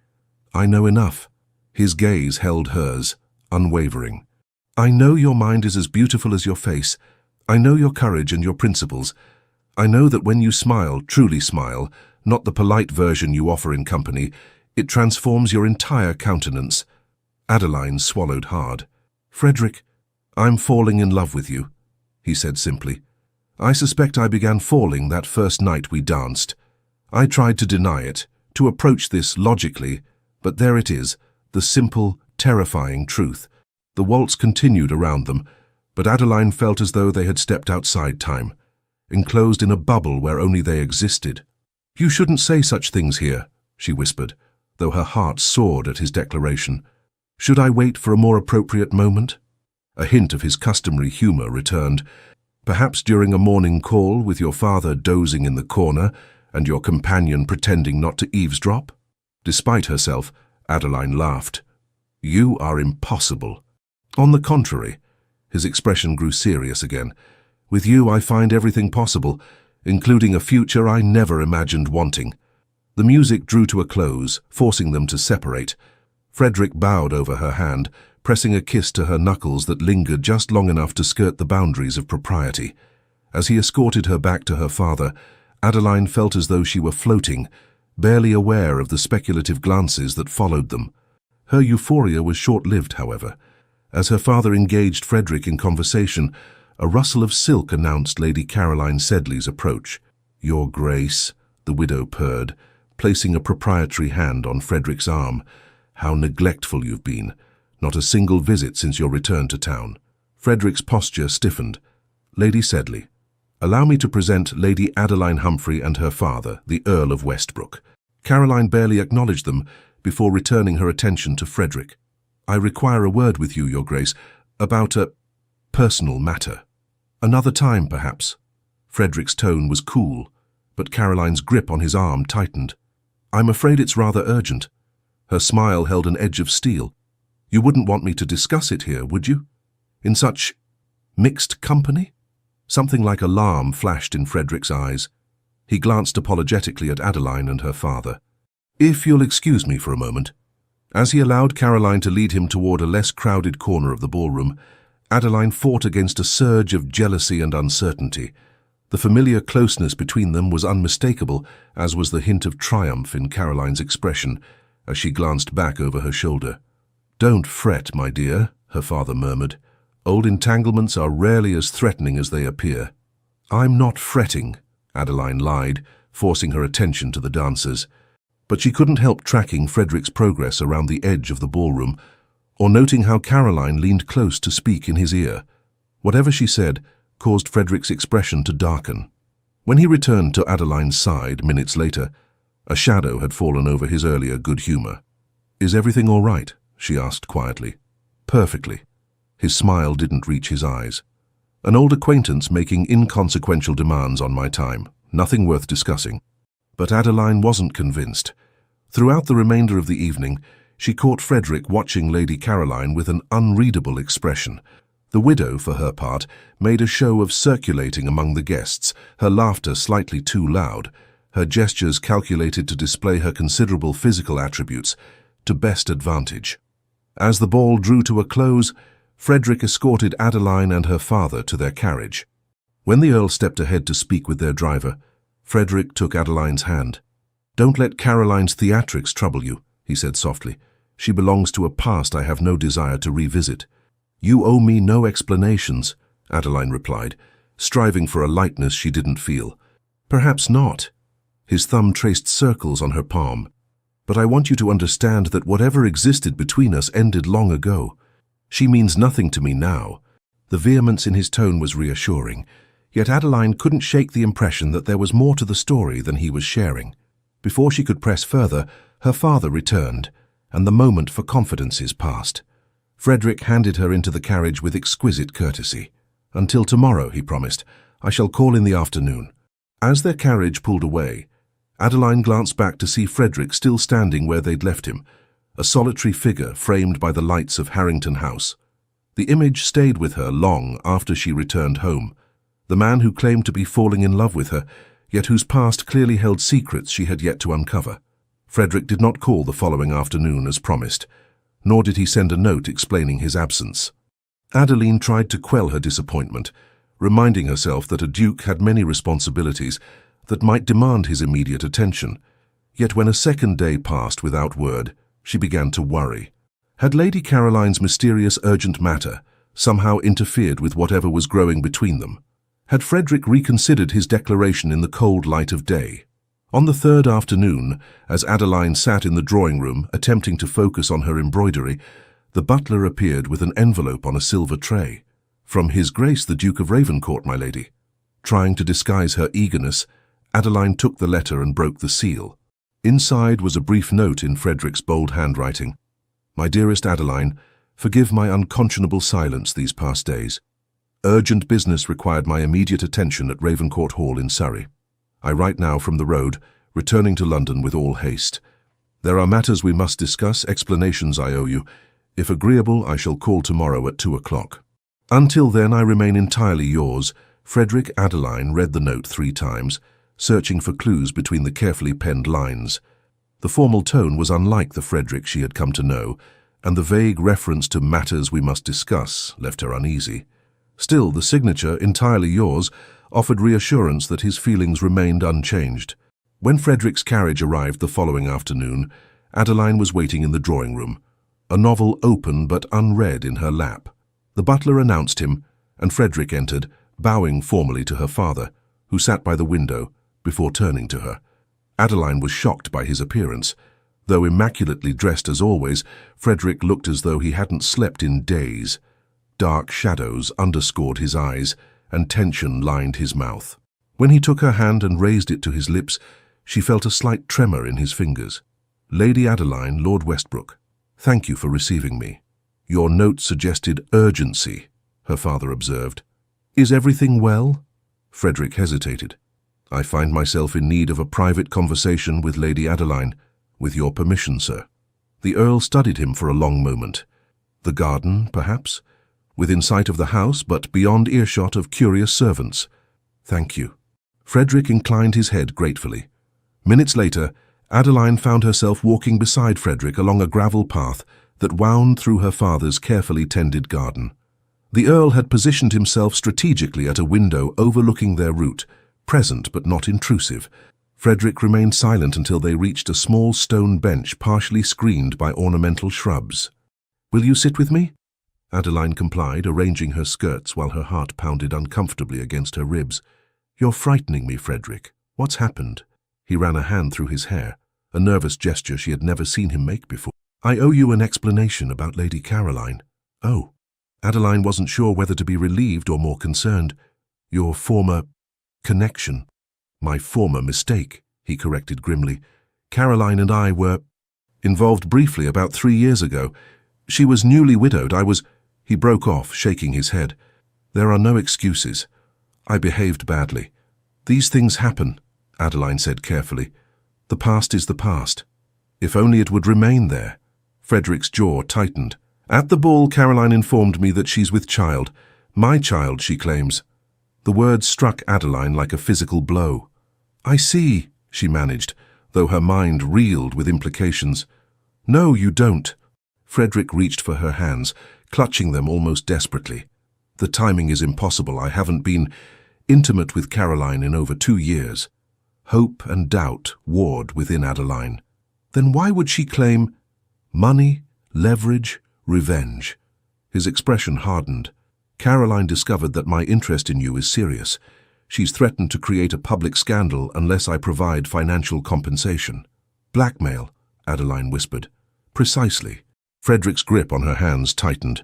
"I know enough." His gaze held hers, unwavering. "I know your mind is as beautiful as your face. I know your courage and your principles. I know that when you smile, truly smile, not the polite version you offer in company, it transforms your entire countenance." Adeline swallowed hard. "Frederick, I'm falling in love with you," he said simply. "I suspect I began falling that first night we danced. I tried to deny it, to approach this logically, but there it is, the simple, terrifying truth." The waltz continued around them, but Adeline felt as though they had stepped outside time, enclosed in a bubble where only they existed. "You shouldn't say such things here," she whispered, though her heart soared at his declaration. "Should I wait for a more appropriate moment?" A hint of his customary humor returned. "Perhaps during a morning call with your father dozing in the corner and your companion pretending not to eavesdrop?" Despite herself, Adeline laughed. "You are impossible." "On the contrary," his expression grew serious again. "With you I find everything possible, including a future I never imagined wanting." The music drew to a close, forcing them to separate. Frederick bowed over her hand, pressing a kiss to her knuckles that lingered just long enough to skirt the boundaries of propriety. As he escorted her back to her father, Adeline felt as though she were floating, barely aware of the speculative glances that followed them. Her euphoria was short-lived, however. As her father engaged Frederick in conversation, a rustle of silk announced Lady Caroline Sedley's approach. "Your Grace," the widow purred, placing a proprietary hand on Frederick's arm. "How neglectful you've been. Not a single visit since your return to town." Frederick's posture stiffened. "Lady Sedley, allow me to present Lady Adeline Humphrey and her father, the Earl of Westbrook." Caroline barely acknowledged them before returning her attention to Frederick. "I require a word with you, Your Grace, about a personal matter." "Another time, perhaps." Frederick's tone was cool, but Caroline's grip on his arm tightened. "I'm afraid it's rather urgent." Her smile held an edge of steel. "You wouldn't want me to discuss it here, would you? In such mixed company?" Something like alarm flashed in Frederick's eyes. He glanced apologetically at Adeline and her father. "If you'll excuse me for a moment." As he allowed Caroline to lead him toward a less crowded corner of the ballroom, Adeline fought against a surge of jealousy and uncertainty. The familiar closeness between them was unmistakable, as was the hint of triumph in Caroline's expression as she glanced back over her shoulder. "Don't fret, my dear," her father murmured. "Old entanglements are rarely as threatening as they appear." "I'm not fretting," Adeline lied, forcing her attention to the dancers. But she couldn't help tracking Frederick's progress around the edge of the ballroom, or noting how Caroline leaned close to speak in his ear. Whatever she said caused Frederick's expression to darken. When he returned to Adeline's side minutes later, a shadow had fallen over his earlier good humor. "Is everything all right?" she asked quietly. "Perfectly." His smile didn't reach his eyes. "An old acquaintance making inconsequential demands on my time. Nothing worth discussing." But Adeline wasn't convinced. Throughout the remainder of the evening, she caught Frederick watching Lady Caroline with an unreadable expression. The widow, for her part, made a show of circulating among the guests, her laughter slightly too loud, her gestures calculated to display her considerable physical attributes to best advantage. As the ball drew to a close, Frederick escorted Adeline and her father to their carriage. When the Earl stepped ahead to speak with their driver, Frederick took Adeline's hand. "Don't let Caroline's theatrics trouble you," he said softly. "She belongs to a past I have no desire to revisit." "You owe me no explanations," Adeline replied, striving for a lightness she didn't feel. "Perhaps not." His thumb traced circles on her palm. "But I want you to understand that whatever existed between us ended long ago. She means nothing to me now." The vehemence in his tone was reassuring. Yet Adeline couldn't shake the impression that there was more to the story than he was sharing. Before she could press further, her father returned, and the moment for confidences passed. Frederick handed her into the carriage with exquisite courtesy. "Until tomorrow," he promised. "I shall call in the afternoon." As their carriage pulled away, Adeline glanced back to see Frederick still standing where they'd left him, a solitary figure framed by the lights of Harrington House. The image stayed with her long after she returned home. The man who claimed to be falling in love with her, yet whose past clearly held secrets she had yet to uncover. Frederick did not call the following afternoon as promised, nor did he send a note explaining his absence. Adeline tried to quell her disappointment, reminding herself that a duke had many responsibilities that might demand his immediate attention. Yet when a second day passed without word, she began to worry. Had Lady Caroline's mysterious urgent matter somehow interfered with whatever was growing between them? Had Frederick reconsidered his declaration in the cold light of day? On the third afternoon, as Adeline sat in the drawing-room attempting to focus on her embroidery, the butler appeared with an envelope on a silver tray. "From His Grace the Duke of Ravencourt, my lady." Trying to disguise her eagerness, Adeline took the letter and broke the seal. Inside was a brief note in Frederick's bold handwriting. "My dearest Adeline, forgive my unconscionable silence these past days. Urgent business required my immediate attention at Ravencourt Hall in Surrey. I write now from the road, returning to London with all haste. There are matters we must discuss, explanations I owe you. If agreeable, I shall call tomorrow at 2 o'clock. Until then, I remain entirely yours." Frederick. Adeline read the note 3 times, searching for clues between the carefully penned lines. The formal tone was unlike the Frederick she had come to know, and the vague reference to matters we must discuss left her uneasy. Still, the signature, "entirely yours," offered reassurance that his feelings remained unchanged. When Frederick's carriage arrived the following afternoon, Adeline was waiting in the drawing-room, a novel open but unread in her lap. The butler announced him, and Frederick entered, bowing formally to her father, who sat by the window, before turning to her. Adeline was shocked by his appearance. Though immaculately dressed as always, Frederick looked as though he hadn't slept in days. Dark shadows underscored his eyes, and tension lined his mouth. When he took her hand and raised it to his lips, she felt a slight tremor in his fingers. "Lady Adeline, Lord Westbrook, thank you for receiving me. Your note suggested urgency," her father observed. "Is everything well?" Frederick hesitated. "I find myself in need of a private conversation with Lady Adeline. With your permission, sir." The Earl studied him for a long moment. "The garden, perhaps? Within sight of the house, but beyond earshot of curious servants." "Thank you." Frederick inclined his head gratefully. Minutes later, Adeline found herself walking beside Frederick along a gravel path that wound through her father's carefully tended garden. The Earl had positioned himself strategically at a window overlooking their route, present but not intrusive. Frederick remained silent until they reached a small stone bench partially screened by ornamental shrubs. "Will you sit with me?" Adeline complied, arranging her skirts while her heart pounded uncomfortably against her ribs. "You're frightening me, Frederick. What's happened?" He ran a hand through his hair, a nervous gesture she had never seen him make before. "I owe you an explanation about Lady Caroline." "Oh." Adeline wasn't sure whether to be relieved or more concerned. "Your former connection." "My former mistake," he corrected grimly. "Caroline and I were involved briefly about 3 years ago. She was newly widowed. I was—" He broke off, shaking his head. "There are no excuses. I behaved badly. These things happen," Adeline said carefully. "The past is the past. If only it would remain there." Frederick's jaw tightened. "At the ball, Caroline informed me that she's with child. My child, she claims." The words struck Adeline like a physical blow. "I see," she managed, though her mind reeled with implications. "No, you don't." Frederick reached for her hands, clutching them almost desperately. "The timing is impossible. I haven't been intimate with Caroline in over 2 years. Hope and doubt warred within Adeline. Then why would she claim money, leverage, revenge? His expression hardened. "Caroline discovered that my interest in you is serious. She's threatened to create a public scandal unless I provide financial compensation." "Blackmail," Adeline whispered. "Precisely." Frederick's grip on her hands tightened.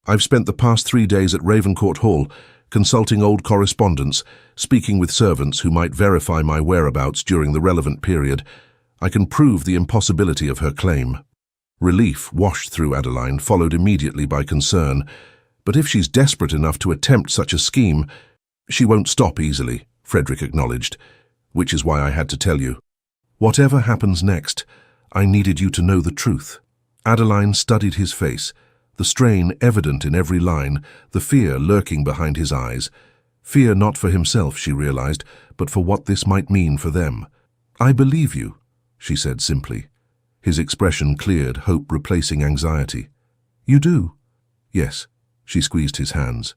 "I've spent the past 3 days at Ravencourt Hall, consulting old correspondence, speaking with servants who might verify my whereabouts during the relevant period. I can prove the impossibility of her claim. Relief washed through Adeline, followed immediately by concern. But if she's desperate enough to attempt such a scheme, she won't stop easily, Frederick acknowledged, which is why I had to tell you. Whatever happens next, I needed you to know the truth. Adeline studied his face, the strain evident in every line, the fear lurking behind his eyes. Fear not for himself, she realized, but for what this might mean for them. I believe you, she said simply. His expression cleared, hope replacing anxiety. You do? Yes, she squeezed his hands.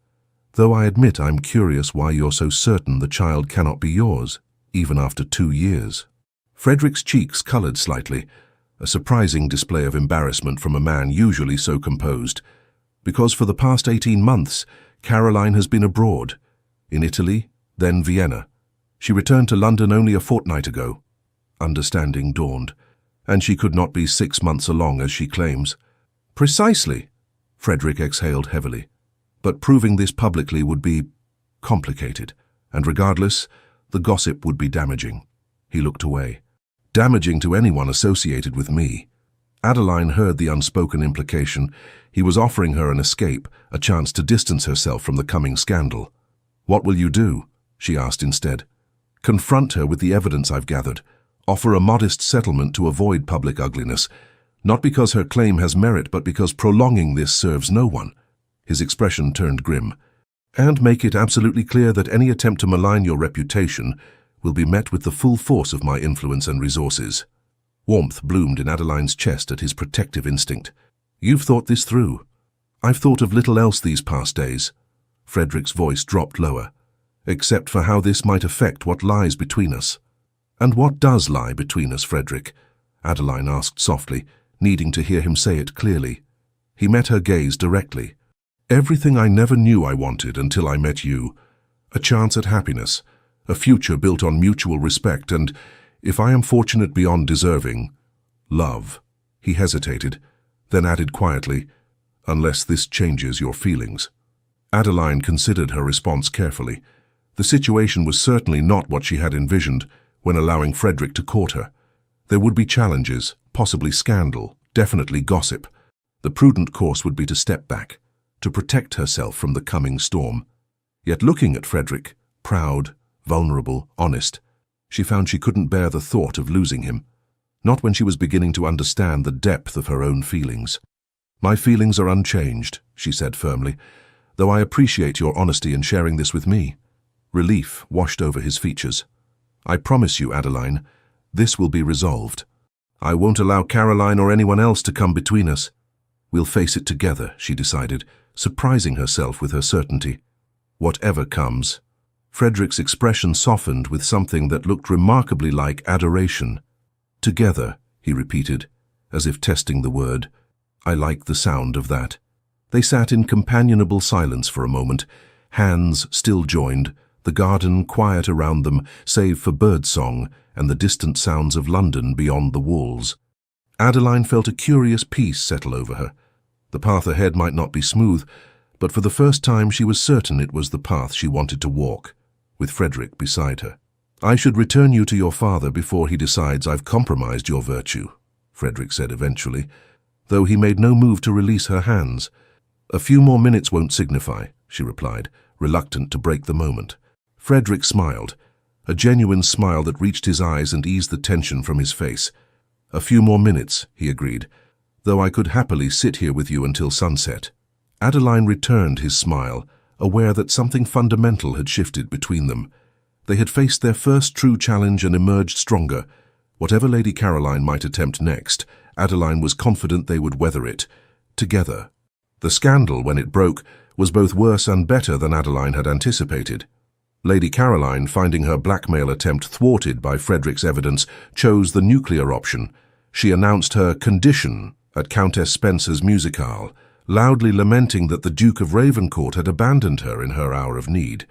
Though I admit I'm curious why you're so certain the child cannot be yours, even after 2 years. Frederick's cheeks colored slightly, a surprising display of embarrassment from a man usually so composed. Because for the past 18 months, Caroline has been abroad, in Italy, then Vienna. She returned to London only a fortnight ago. Understanding dawned, and she could not be 6 months along as she claims. Precisely, Frederick exhaled heavily. But proving this publicly would be complicated, and regardless, the gossip would be damaging. He looked away. Damaging to anyone associated with me. Adeline heard the unspoken implication. He was offering her an escape, a chance to distance herself from the coming scandal. What will you do? She asked instead. Confront her with the evidence I've gathered. Offer a modest settlement to avoid public ugliness. Not because her claim has merit, but because prolonging this serves no one. His expression turned grim. And make it absolutely clear that any attempt to malign your reputation will be met with the full force of my influence and resources. Warmth bloomed in Adeline's chest at his protective instinct. You've thought this through. I've thought of little else these past days. Frederick's voice dropped lower. Except for how this might affect what lies between us. And what does lie between us, Frederick? Adeline asked softly, needing to hear him say it clearly. He met her gaze directly. Everything I never knew I wanted until I met you. A chance at happiness, a future built on mutual respect, and, if I am fortunate beyond deserving, love. He hesitated, then added quietly, unless this changes your feelings. Adeline considered her response carefully. The situation was certainly not what she had envisioned when allowing Frederick to court her. There would be challenges, possibly scandal, definitely gossip. The prudent course would be to step back, to protect herself from the coming storm. Yet looking at Frederick, proud, vulnerable, honest, she found she couldn't bear the thought of losing him. Not when she was beginning to understand the depth of her own feelings. My feelings are unchanged, she said firmly, though I appreciate your honesty in sharing this with me. Relief washed over his features. I promise you, Adeline, this will be resolved. I won't allow Caroline or anyone else to come between us. We'll face it together, she decided, surprising herself with her certainty. Whatever comes. Frederick's expression softened with something that looked remarkably like adoration. Together, he repeated, as if testing the word. I like the sound of that. They sat in companionable silence for a moment, hands still joined, the garden quiet around them, save for birdsong and the distant sounds of London beyond the walls. Adeline felt a curious peace settle over her. The path ahead might not be smooth, but for the first time she was certain it was the path she wanted to walk, with Frederick beside her. I should return you to your father before he decides I've compromised your virtue, Frederick said eventually, though he made no move to release her hands. A few more minutes won't signify, she replied, reluctant to break the moment. Frederick smiled, a genuine smile that reached his eyes and eased the tension from his face. A few more minutes, he agreed, though I could happily sit here with you until sunset. Adeline returned his smile, aware that something fundamental had shifted between them. They had faced their first true challenge and emerged stronger. Whatever Lady Caroline might attempt next, Adeline was confident they would weather it, together. The scandal, when it broke, was both worse and better than Adeline had anticipated. Lady Caroline, finding her blackmail attempt thwarted by Frederick's evidence, chose the nuclear option. She announced her condition at Countess Spencer's musicale, loudly lamenting that the Duke of Ravencourt had abandoned her in her hour of need.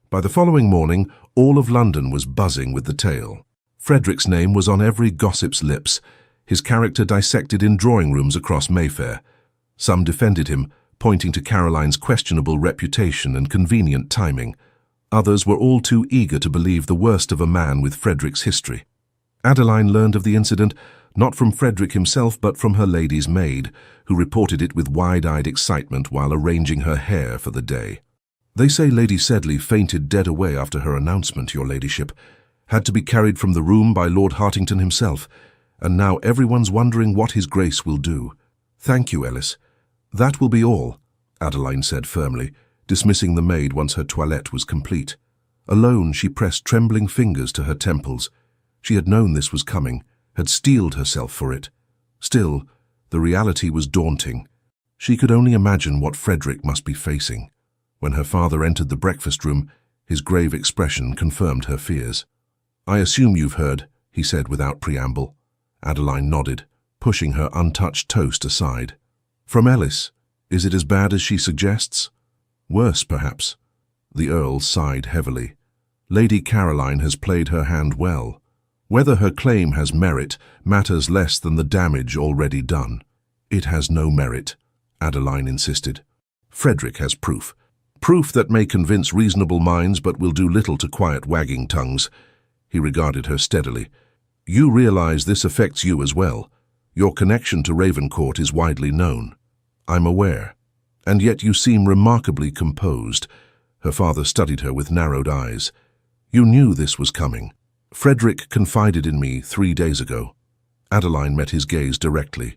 By the following morning, all of London was buzzing with the tale. Frederick's name was on every gossip's lips, his character dissected in drawing rooms across Mayfair. Some defended him, pointing to Caroline's questionable reputation and convenient timing. Others were all too eager to believe the worst of a man with Frederick's history. Adeline learned of the incident not from Frederick himself but from her lady's maid, who reported it with wide-eyed excitement while arranging her hair for the day. "They say Lady Sedley fainted dead away after her announcement, your ladyship. Had to be carried from the room by Lord Hartington himself, and now everyone's wondering what his grace will do." "Thank you, Ellis. That will be all," Adeline said firmly, dismissing the maid once her toilette was complete. Alone, she pressed trembling fingers to her temples. She had known this was coming, had steeled herself for it. Still, the reality was daunting. She could only imagine what Frederick must be facing. When her father entered the breakfast room, his grave expression confirmed her fears. "I assume you've heard," he said without preamble. Adeline nodded, pushing her untouched toast aside. "From Ellis. Is it as bad as she suggests?" "Worse, perhaps." The Earl sighed heavily. "Lady Caroline has played her hand well. Whether her claim has merit matters less than the damage already done." "It has no merit," Adeline insisted. "Frederick has proof. Proof that may convince reasonable minds but will do little to quiet wagging tongues." He regarded her steadily. "You realize this affects you as well. Your connection to Ravencourt is widely known." "I'm aware. And yet you seem remarkably composed." Her father studied her with narrowed eyes. "You knew this was coming." "Frederick confided in me 3 days ago." Adeline met his gaze directly.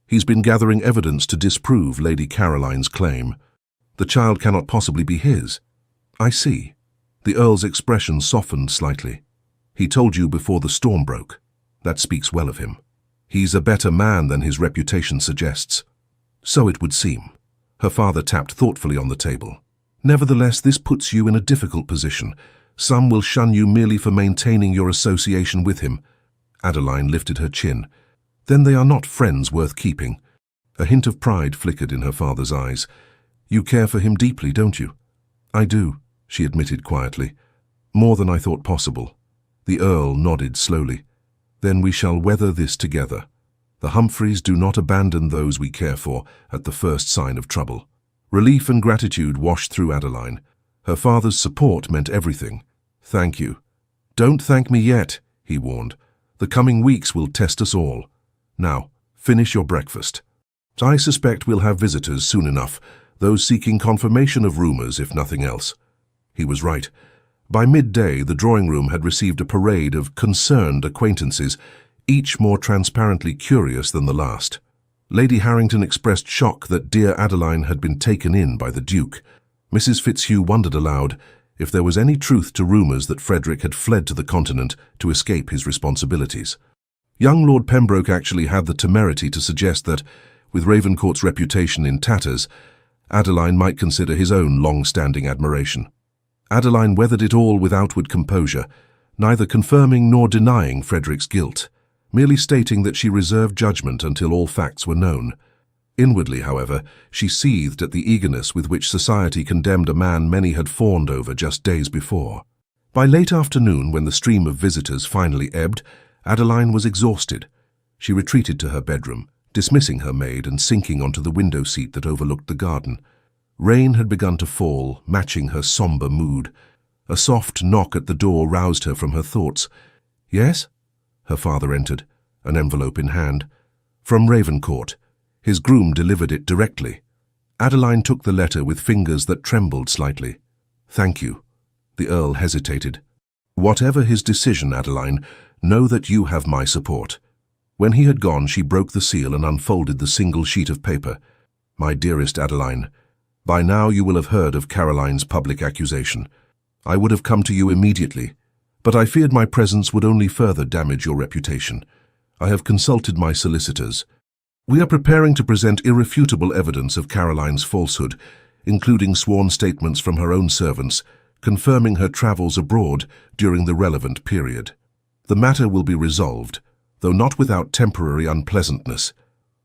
"He's been gathering evidence to disprove Lady Caroline's claim. The child cannot possibly be his." "I see." The Earl's expression softened slightly. "He told you before the storm broke. That speaks well of him. He's a better man than his reputation suggests." "So it would seem." Her father tapped thoughtfully on the table. "Nevertheless, this puts you in a difficult position. Some will shun you merely for maintaining your association with him." Adeline lifted her chin. "Then they are not friends worth keeping." A hint of pride flickered in her father's eyes. "You care for him deeply, don't you?" "I do," she admitted quietly. "More than I thought possible." The Earl nodded slowly. "Then we shall weather this together. The Humphreys do not abandon those we care for at the first sign of trouble." Relief and gratitude washed through Adeline. Her father's support meant everything. "Thank you." "Don't thank me yet," he warned. "The coming weeks will test us all. Now, finish your breakfast. I suspect we'll have visitors soon enough, those seeking confirmation of rumors, if nothing else." He was right. By midday, the drawing room had received a parade of concerned acquaintances, each more transparently curious than the last. Lady Harrington expressed shock that dear Adeline had been taken in by the Duke. Mrs. Fitzhugh wondered aloud if there was any truth to rumours that Frederick had fled to the continent to escape his responsibilities. Young Lord Pembroke actually had the temerity to suggest that, with Ravencourt's reputation in tatters, Adeline might consider his own long-standing admiration. Adeline weathered it all with outward composure, neither confirming nor denying Frederick's guilt, merely stating that she reserved judgment until all facts were known. Inwardly, however, she seethed at the eagerness with which society condemned a man many had fawned over just days before. By late afternoon, when the stream of visitors finally ebbed, Adeline was exhausted. She retreated to her bedroom, dismissing her maid and sinking onto the window seat that overlooked the garden. Rain had begun to fall, matching her sombre mood. A soft knock at the door roused her from her thoughts. "Yes?" Her father entered, an envelope in hand. "From Ravencourt." His groom delivered it directly. Adeline took the letter with fingers that trembled slightly. "Thank you." The Earl hesitated. "Whatever his decision, Adeline, know that you have my support." When he had gone, she broke the seal and unfolded the single sheet of paper. "My dearest Adeline, by now you will have heard of Caroline's public accusation. I would have come to you immediately, but I feared my presence would only further damage your reputation. I have consulted my solicitors. We are preparing to present irrefutable evidence of Caroline's falsehood, including sworn statements from her own servants, confirming her travels abroad during the relevant period. The matter will be resolved, though not without temporary unpleasantness.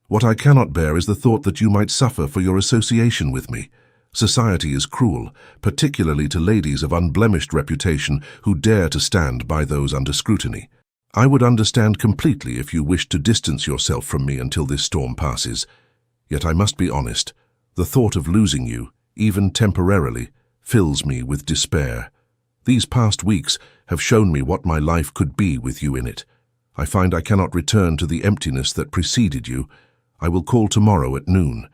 What I cannot bear is the thought that you might suffer for your association with me. Society is cruel, particularly to ladies of unblemished reputation who dare to stand by those under scrutiny. I would understand completely if you wished to distance yourself from me until this storm passes. Yet I must be honest. The thought of losing you, even temporarily, fills me with despair. These past weeks have shown me what my life could be with you in it. I find I cannot return to the emptiness that preceded you. I will call tomorrow at noon.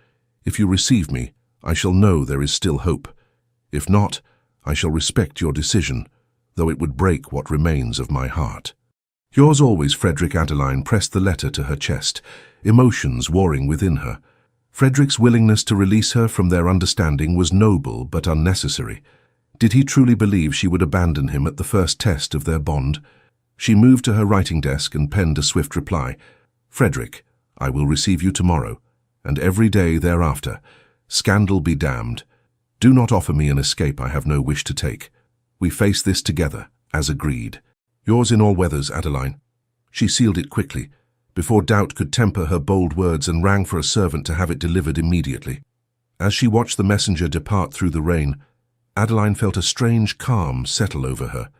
If you receive me, I shall know there is still hope. If not, I shall respect your decision, though it would break what remains of my heart. Yours always, Frederick. Adeline pressed the letter to her chest, emotions warring within her. Frederick's willingness to release her from their understanding was noble but unnecessary. Did he truly believe she would abandon him at the first test of their bond? She moved to her writing desk and penned a swift reply. Frederick, I will receive you tomorrow, and every day thereafter. Scandal be damned. Do not offer me an escape I have no wish to take. We face this together, as agreed. Yours in all weathers, Adeline. She sealed it quickly, before doubt could temper her bold words, and rang for a servant to have it delivered immediately. As she watched the messenger depart through the rain, Adeline felt a strange calm settle over her.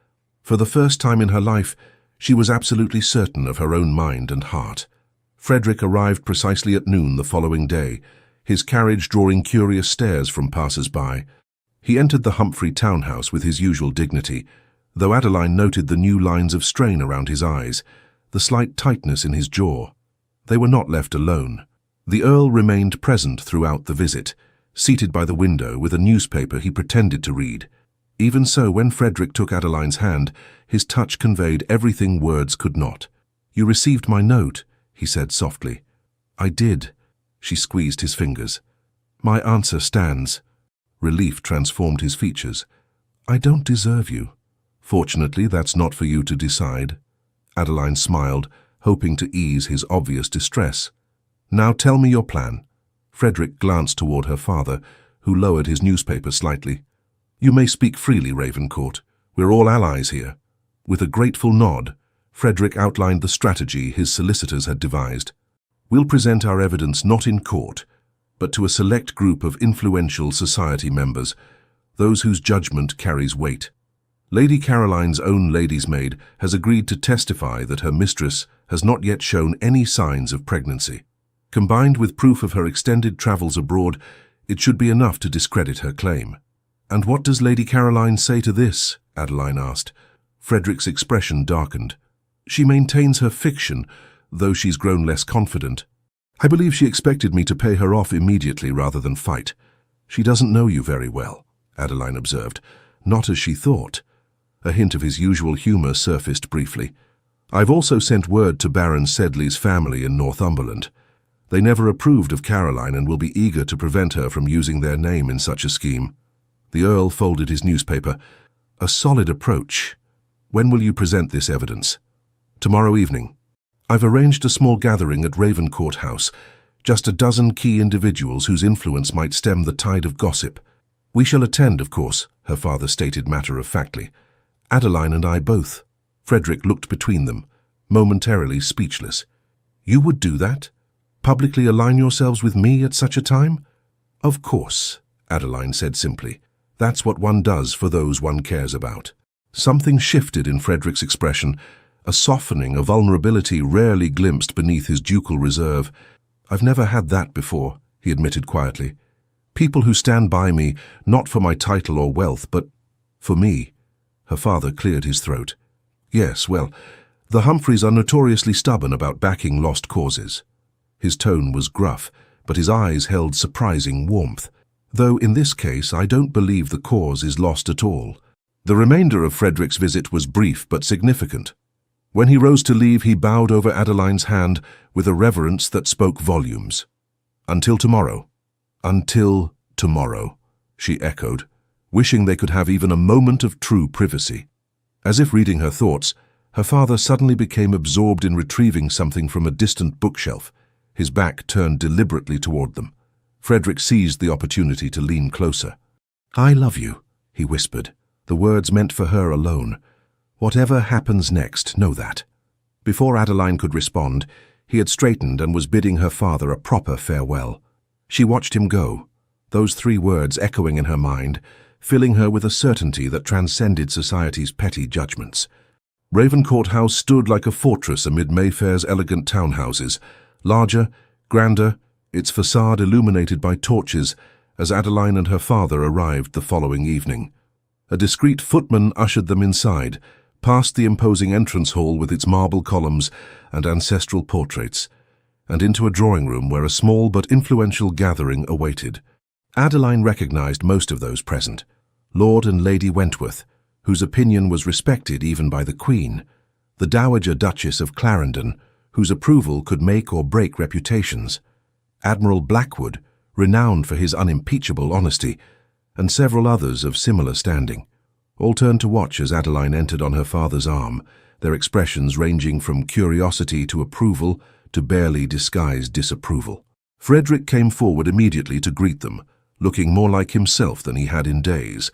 For the first time in her life, she was absolutely certain of her own mind and heart. Frederick arrived precisely at noon the following day, his carriage drawing curious stares from passers-by. He entered the Humphrey townhouse with his usual dignity, though Adeline noted the new lines of strain around his eyes, the slight tightness in his jaw. They were not left alone. The Earl remained present throughout the visit, seated by the window with a newspaper he pretended to read. Even so, when Frederick took Adeline's hand, his touch conveyed everything words could not. "You received my note," he said softly. "I did." She squeezed his fingers. "My answer stands." Relief transformed his features. "I don't deserve you. Fortunately, that's not for you to decide." Adeline smiled, hoping to ease his obvious distress. "Now tell me your plan." Frederick glanced toward her father, who lowered his newspaper slightly. "You may speak freely, Ravencourt. We're all allies here." With a grateful nod, Frederick outlined the strategy his solicitors had devised. "We'll present our evidence not in court, but to a select group of influential society members, those whose judgment carries weight. Lady Caroline's own lady's maid has agreed to testify that her mistress has not yet shown any signs of pregnancy. Combined with proof of her extended travels abroad, it should be enough to discredit her claim." "And what does Lady Caroline say to this?" Adeline asked. Frederick's expression darkened. "She maintains her fiction, though she's grown less confident. I believe she expected me to pay her off immediately rather than fight. She doesn't know you very well," Adeline observed. "Not as she thought." A hint of his usual humour surfaced briefly. "I've also sent word to Baron Sedley's family in Northumberland. They never approved of Caroline and will be eager to prevent her from using their name in such a scheme." The Earl folded his newspaper. "A solid approach. When will you present this evidence?" "Tomorrow evening. I've arranged a small gathering at Ravencourt House, just a dozen key individuals whose influence might stem the tide of gossip. We shall attend, of course," her father stated matter-of-factly. "Adeline and I both." Frederick looked between them, momentarily speechless. "You would do that? Publicly align yourselves with me at such a time?" "Of course," Adeline said simply. "That's what one does for those one cares about." Something shifted in Frederick's expression, a softening, a vulnerability rarely glimpsed beneath his ducal reserve. "I've never had that before," he admitted quietly. "People who stand by me, not for my title or wealth, but for me." Her father cleared his throat. "Yes, well, the Humphreys are notoriously stubborn about backing lost causes." His tone was gruff, but his eyes held surprising warmth. "Though in this case I don't believe the cause is lost at all." The remainder of Frederick's visit was brief but significant. When he rose to leave, he bowed over Adeline's hand with a reverence that spoke volumes. "Until tomorrow." "Until tomorrow," she echoed, wishing they could have even a moment of true privacy. As if reading her thoughts, her father suddenly became absorbed in retrieving something from a distant bookshelf, his back turned deliberately toward them. Frederick seized the opportunity to lean closer. "I love you," he whispered, the words meant for her alone. "Whatever happens next, know that." Before Adeline could respond, he had straightened and was bidding her father a proper farewell. She watched him go, those 3 words echoing in her mind, filling her with a certainty that transcended society's petty judgments. Ravencourt House stood like a fortress amid Mayfair's elegant townhouses, larger, grander, its facade illuminated by torches as Adeline and her father arrived the following evening. A discreet footman ushered them inside, past the imposing entrance hall with its marble columns and ancestral portraits, and into a drawing room where a small but influential gathering awaited. Adeline recognized most of those present: Lord and Lady Wentworth, whose opinion was respected even by the Queen; the Dowager Duchess of Clarendon, whose approval could make or break reputations; Admiral Blackwood, renowned for his unimpeachable honesty, and several others of similar standing. All turned to watch as Adeline entered on her father's arm, their expressions ranging from curiosity to approval to barely disguised disapproval. Frederick came forward immediately to greet them, looking more like himself than he had in days.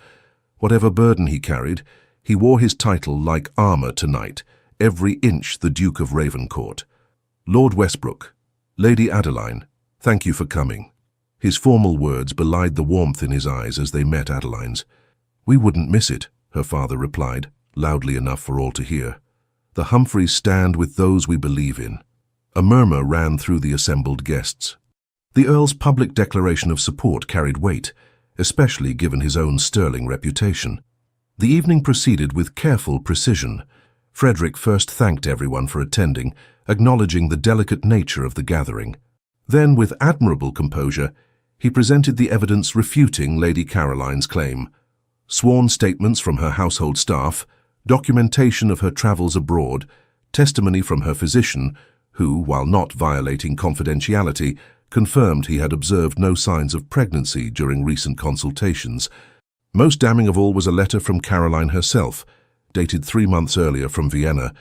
Whatever burden he carried, he wore his title like armor tonight, every inch the Duke of Ravencourt. Lord Westbrook, Lady Adeline, thank you for coming. His formal words belied the warmth in his eyes as they met Adeline's. We wouldn't miss it, her father replied, loudly enough for all to hear. The Humphreys stand with those we believe in. A murmur ran through the assembled guests. The Earl's public declaration of support carried weight, especially given his own sterling reputation. The evening proceeded with careful precision. Frederick first thanked everyone for attending, acknowledging the delicate nature of the gathering. Then, with admirable composure, he presented the evidence refuting Lady Caroline's claim: sworn statements from her household staff, documentation of her travels abroad, testimony from her physician, who, while not violating confidentiality, confirmed he had observed no signs of pregnancy during recent consultations. Most damning of all was a letter from Caroline herself, dated 3 months earlier from Vienna,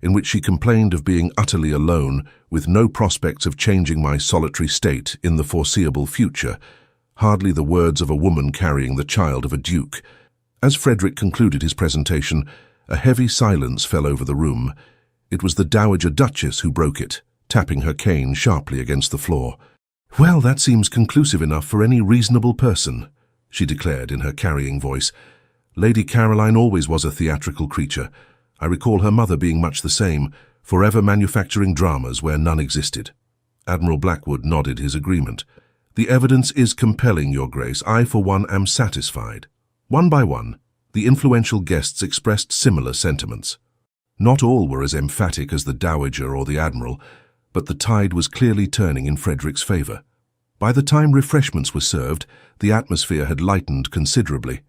in which she complained of being utterly alone, with no prospects of changing my solitary state in the foreseeable future. Hardly the words of a woman carrying the child of a duke. As Frederick concluded his presentation, a heavy silence fell over the room. It was the Dowager Duchess who broke it, tapping her cane sharply against the floor. Well, that seems conclusive enough for any reasonable person, she declared in her carrying voice. Lady Caroline always was a theatrical creature. I recall her mother being much the same, forever manufacturing dramas where none existed. Admiral Blackwood nodded his agreement. The evidence is compelling, Your Grace. I, for one, am satisfied. One by one, the influential guests expressed similar sentiments. Not all were as emphatic as the Dowager or the Admiral, but the tide was clearly turning in Frederick's favour. By the time refreshments were served, the atmosphere had lightened considerably.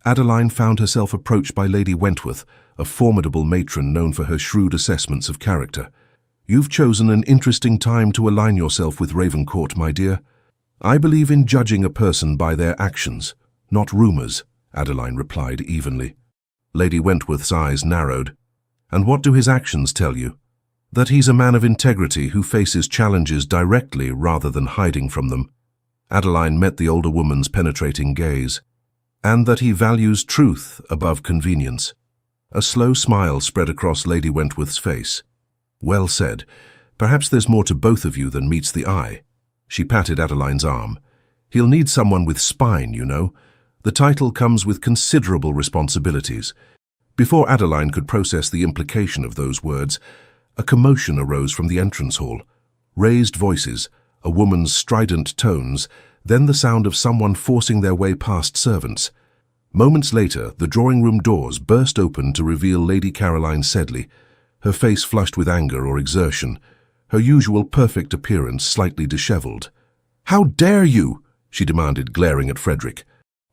Adeline found herself approached by Lady Wentworth, a formidable matron known for her shrewd assessments of character. You've chosen an interesting time to align yourself with Ravencourt, my dear. I believe in judging a person by their actions, not rumours, Adeline replied evenly. Lady Wentworth's eyes narrowed. And what do his actions tell you? That he's a man of integrity who faces challenges directly rather than hiding from them. Adeline met the older woman's penetrating gaze. And that he values truth above convenience. A slow smile spread across Lady Wentworth's face. Well said. Perhaps there's more to both of you than meets the eye. She patted Adeline's arm. He'll need someone with spine, you know. The title comes with considerable responsibilities. Before Adeline could process the implication of those words, a commotion arose from the entrance hall. Raised voices, a woman's strident tones, then the sound of someone forcing their way past servants. Moments later, the drawing-room doors burst open to reveal Lady Caroline Sedley, her face flushed with anger or exertion, her usual perfect appearance slightly dishevelled. "How dare you?" she demanded, glaring at Frederick.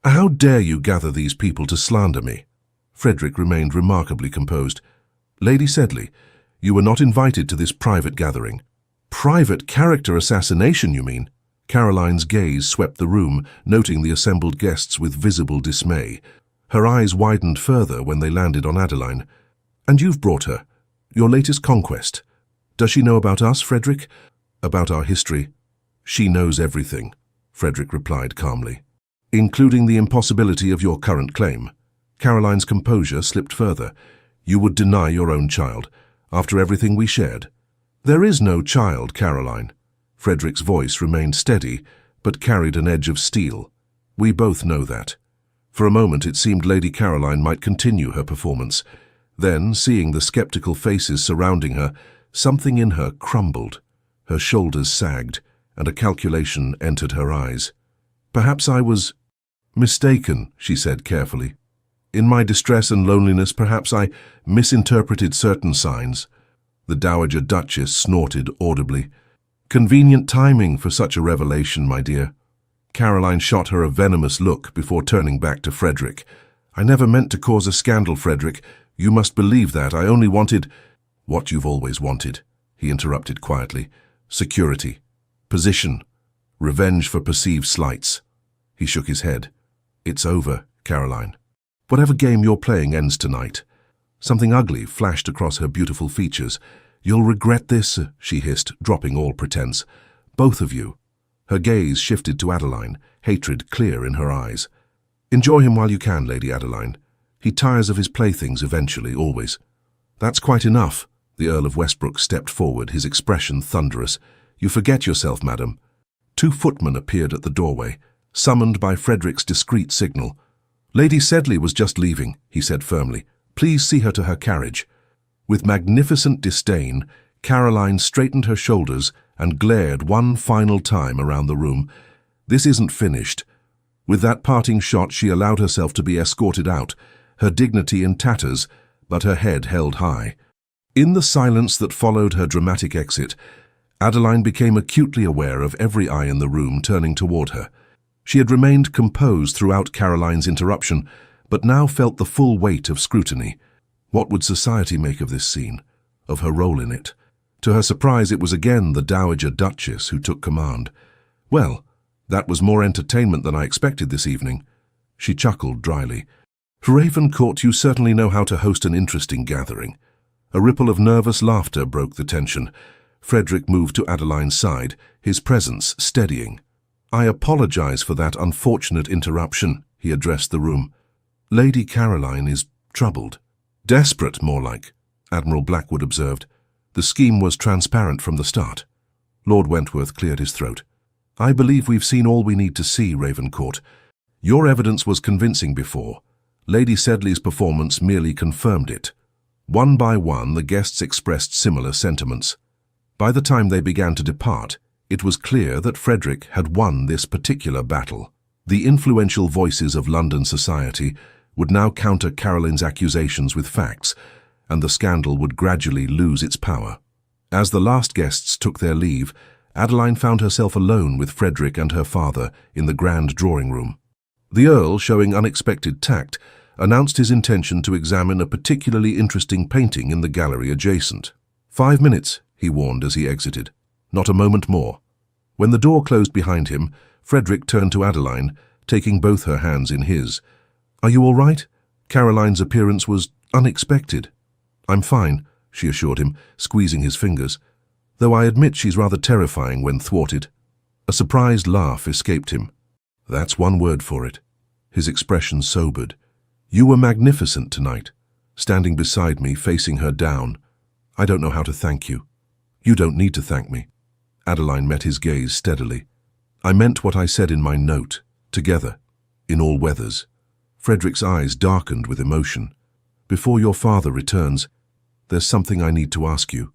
"How dare you gather these people to slander me?" Frederick remained remarkably composed. "Lady Sedley, you were not invited to this private gathering." "Private character assassination, you mean?" Caroline's gaze swept the room, noting the assembled guests with visible dismay. Her eyes widened further when they landed on Adeline. "And you've brought her. Your latest conquest. Does she know about us, Frederick? About our history?" "She knows everything," Frederick replied calmly. "Including the impossibility of your current claim." Caroline's composure slipped further. "You would deny your own child, after everything we shared." "There is no child, Caroline." Frederick's voice remained steady, but carried an edge of steel. "We both know that." For a moment it seemed Lady Caroline might continue her performance. Then, seeing the skeptical faces surrounding her, something in her crumbled. Her shoulders sagged, and a calculation entered her eyes. "Perhaps I was mistaken," she said carefully. "In my distress and loneliness, perhaps I misinterpreted certain signs." The Dowager Duchess snorted audibly. "Convenient timing for such a revelation, my dear." Caroline shot her a venomous look before turning back to Frederick. "I never meant to cause a scandal, Frederick. You must believe that. I only wanted—" "What you've always wanted," he interrupted quietly. "Security. Position. Revenge for perceived slights." He shook his head. "It's over, Caroline. Whatever game you're playing ends tonight." Something ugly flashed across her beautiful features. "You'll regret this," she hissed, dropping all pretense. "Both of you." Her gaze shifted to Adeline, hatred clear in her eyes. "Enjoy him while you can, Lady Adeline. He tires of his playthings eventually, always." "That's quite enough." The Earl of Westbrook stepped forward, his expression thunderous. "You forget yourself, madam." 2 footmen appeared at the doorway, summoned by Frederick's discreet signal. "Lady Sedley was just leaving," he said firmly. "Please see her to her carriage." With magnificent disdain, Caroline straightened her shoulders and glared one final time around the room. "This isn't finished." With that parting shot, she allowed herself to be escorted out, her dignity in tatters, but her head held high. In the silence that followed her dramatic exit, Adeline became acutely aware of every eye in the room turning toward her. She had remained composed throughout Caroline's interruption, but now felt the full weight of scrutiny. What would society make of this scene, of her role in it? To her surprise, it was again the Dowager Duchess who took command. "Well, that was more entertainment than I expected this evening." She chuckled dryly. "Ravencourt, you certainly know how to host an interesting gathering." A ripple of nervous laughter broke the tension. Frederick moved to Adeline's side, his presence steadying. "I apologize for that unfortunate interruption," he addressed the room. "Lady Caroline is troubled." "Desperate, more like," Admiral Blackwood observed. "The scheme was transparent from the start." Lord Wentworth cleared his throat. "I believe we've seen all we need to see, Ravencourt. Your evidence was convincing before. Lady Sedley's performance merely confirmed it." One by one, the guests expressed similar sentiments. By the time they began to depart, it was clear that Frederick had won this particular battle. The influential voices of London society would now counter Caroline's accusations with facts, and the scandal would gradually lose its power. As the last guests took their leave, Adeline found herself alone with Frederick and her father in the grand drawing room. The Earl, showing unexpected tact, announced his intention to examine a particularly interesting painting in the gallery adjacent. 5 minutes, he warned as he exited. Not a moment more. When the door closed behind him, Frederick turned to Adeline, taking both her hands in his. "Are you all right?" Caroline's appearance was unexpected. "I'm fine," she assured him, squeezing his fingers, "though I admit she's rather terrifying when thwarted." A surprised laugh escaped him. "That's one word for it." His expression sobered. "You were magnificent tonight, standing beside me, facing her down. I don't know how to thank you." "You don't need to thank me." Adeline met his gaze steadily. "I meant what I said in my note, together, in all weathers." Frederick's eyes darkened with emotion. "Before your father returns, there's something I need to ask you."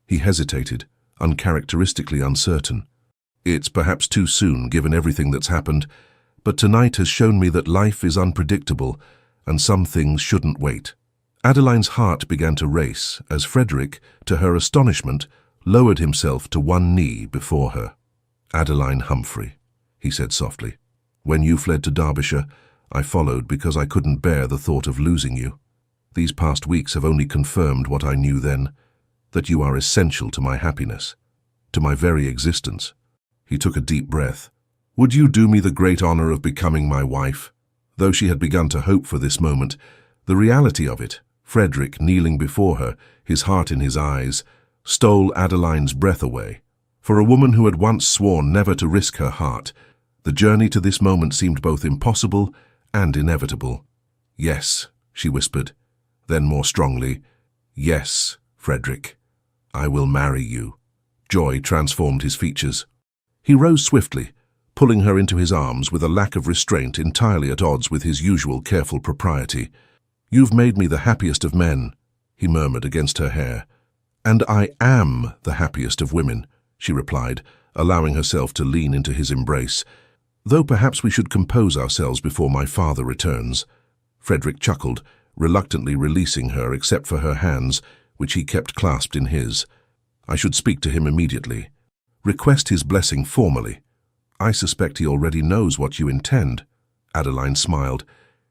He hesitated, uncharacteristically uncertain. "It's perhaps too soon, given everything that's happened, but tonight has shown me that life is unpredictable, and some things shouldn't wait." Adeline's heart began to race as Frederick, to her astonishment, lowered himself to one knee before her. "Adeline Humphrey," he said softly, "when you fled to Derbyshire, I followed because I couldn't bear the thought of losing you. These past weeks have only confirmed what I knew then, that you are essential to my happiness, to my very existence." He took a deep breath. "Would you do me the great honor of becoming my wife?" Though she had begun to hope for this moment, the reality of it, Frederick kneeling before her, his heart in his eyes, stole Adeline's breath away. For a woman who had once sworn never to risk her heart, the journey to this moment seemed both impossible and inevitable. "Yes," she whispered. Then more strongly, "Yes, Frederick, I will marry you." Joy transformed his features. He rose swiftly, pulling her into his arms with a lack of restraint entirely at odds with his usual careful propriety. "You've made me the happiest of men," he murmured against her hair. "And I am the happiest of women," she replied, allowing herself to lean into his embrace. "Though perhaps we should compose ourselves before my father returns." Frederick chuckled, reluctantly releasing her except for her hands, which he kept clasped in his. "I should speak to him immediately. Request his blessing formally." "I suspect he already knows what you intend." Adeline smiled.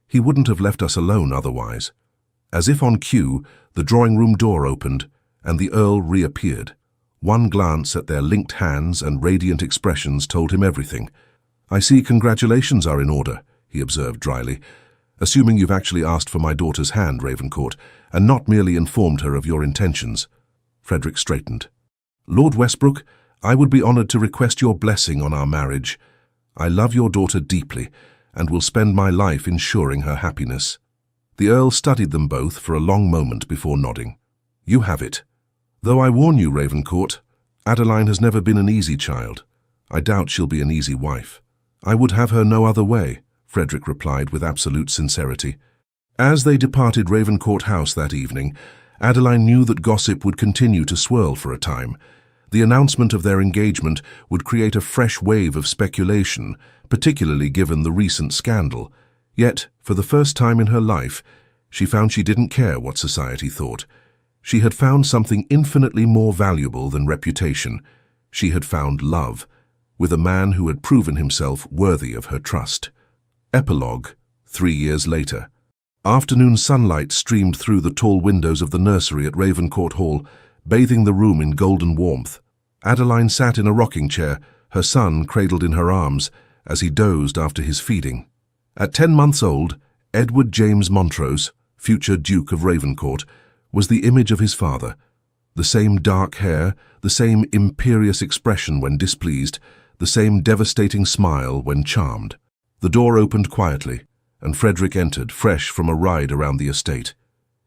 "He wouldn't have left us alone otherwise." As if on cue, the drawing-room door opened, and the Earl reappeared. One glance at their linked hands and radiant expressions told him everything. "I see congratulations are in order," he observed dryly. "Assuming you've actually asked for my daughter's hand, Ravencourt, and not merely informed her of your intentions." Frederick straightened. "Lord Westbrook, I would be honored to request your blessing on our marriage. I love your daughter deeply, and will spend my life ensuring her happiness." The Earl studied them both for a long moment before nodding. "You have it. Though I warn you, Ravencourt, Adeline has never been an easy child. I doubt she'll be an easy wife." "I would have her no other way," Frederick replied with absolute sincerity. As they departed Ravencourt House that evening, Adeline knew that gossip would continue to swirl for a time. The announcement of their engagement would create a fresh wave of speculation, particularly given the recent scandal. Yet, for the first time in her life, she found she didn't care what society thought. She had found something infinitely more valuable than reputation. She had found love, with a man who had proven himself worthy of her trust. Epilogue, 3 years later. Afternoon sunlight streamed through the tall windows of the nursery at Ravencourt Hall, bathing the room in golden warmth. Adeline sat in a rocking chair, her son cradled in her arms, as he dozed after his feeding. At 10 months old, Edward James Montrose, future Duke of Ravencourt, was the image of his father. The same dark hair, the same imperious expression when displeased, the same devastating smile when charmed. The door opened quietly, and Frederick entered, fresh from a ride around the estate.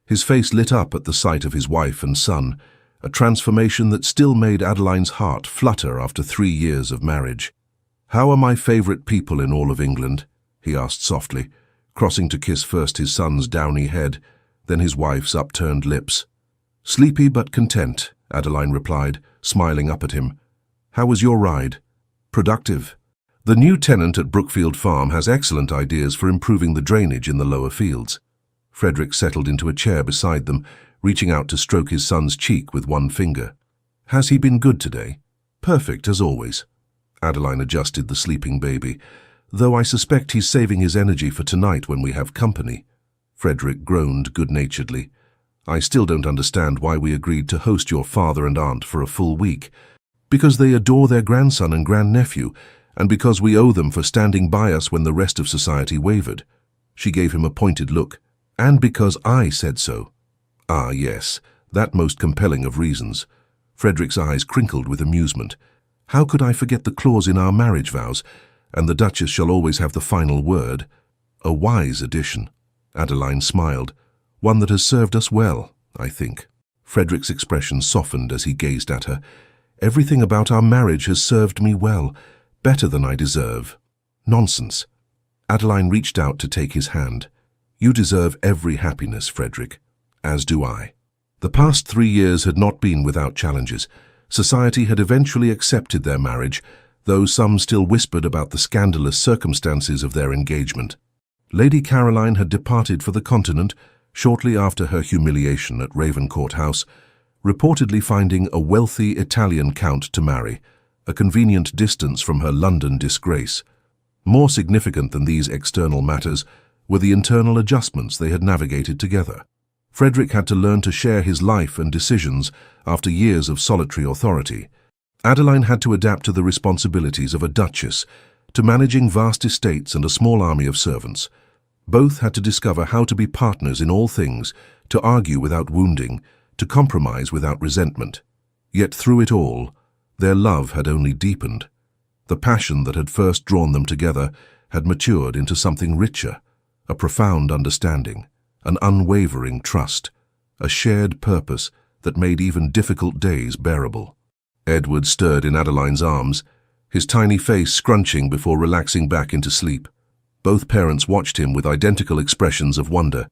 His face lit up at the sight of his wife and son, a transformation that still made Adeline's heart flutter after 3 years of marriage. "How are my favourite people in all of England?" he asked softly, crossing to kiss first his son's downy head, then his wife's upturned lips. "Sleepy but content," Adeline replied, smiling up at him. "How was your ride?" "Productive. The new tenant at Brookfield Farm has excellent ideas for improving the drainage in the lower fields." Frederick settled into a chair beside them, reaching out to stroke his son's cheek with one finger. "Has he been good today?" "Perfect, as always." Adeline adjusted the sleeping baby. "Though I suspect he's saving his energy for tonight when we have company." Frederick groaned good-naturedly. "I still don't understand why we agreed to host your father and aunt for a full week. Because they adore their grandson and grandnephew, and because we owe them for standing by us when the rest of society wavered." She gave him a pointed look. "And because I said so." "Ah, yes, that most compelling of reasons." Frederick's eyes crinkled with amusement. "How could I forget the clause in our marriage vows, and the Duchess shall always have the final word? A wise addition." Adeline smiled. "One that has served us well, I think." Frederick's expression softened as he gazed at her. "Everything about our marriage has served me well, better than I deserve." "Nonsense." Adeline reached out to take his hand. "You deserve every happiness, Frederick, as do I." The past 3 years had not been without challenges. Society had eventually accepted their marriage, though some still whispered about the scandalous circumstances of their engagement. Lady Caroline had departed for the continent shortly after her humiliation at Ravencourt House, reportedly finding a wealthy Italian count to marry, a convenient distance from her London disgrace. More significant than these external matters were the internal adjustments they had navigated together. Frederick had to learn to share his life and decisions after years of solitary authority. Adeline had to adapt to the responsibilities of a duchess, to managing vast estates and a small army of servants. Both had to discover how to be partners in all things, to argue without wounding, to compromise without resentment. Yet through it all, their love had only deepened. The passion that had first drawn them together had matured into something richer, a profound understanding, an unwavering trust, a shared purpose that made even difficult days bearable. Edward stirred in Adeline's arms, his tiny face scrunching before relaxing back into sleep. Both parents watched him with identical expressions of wonder.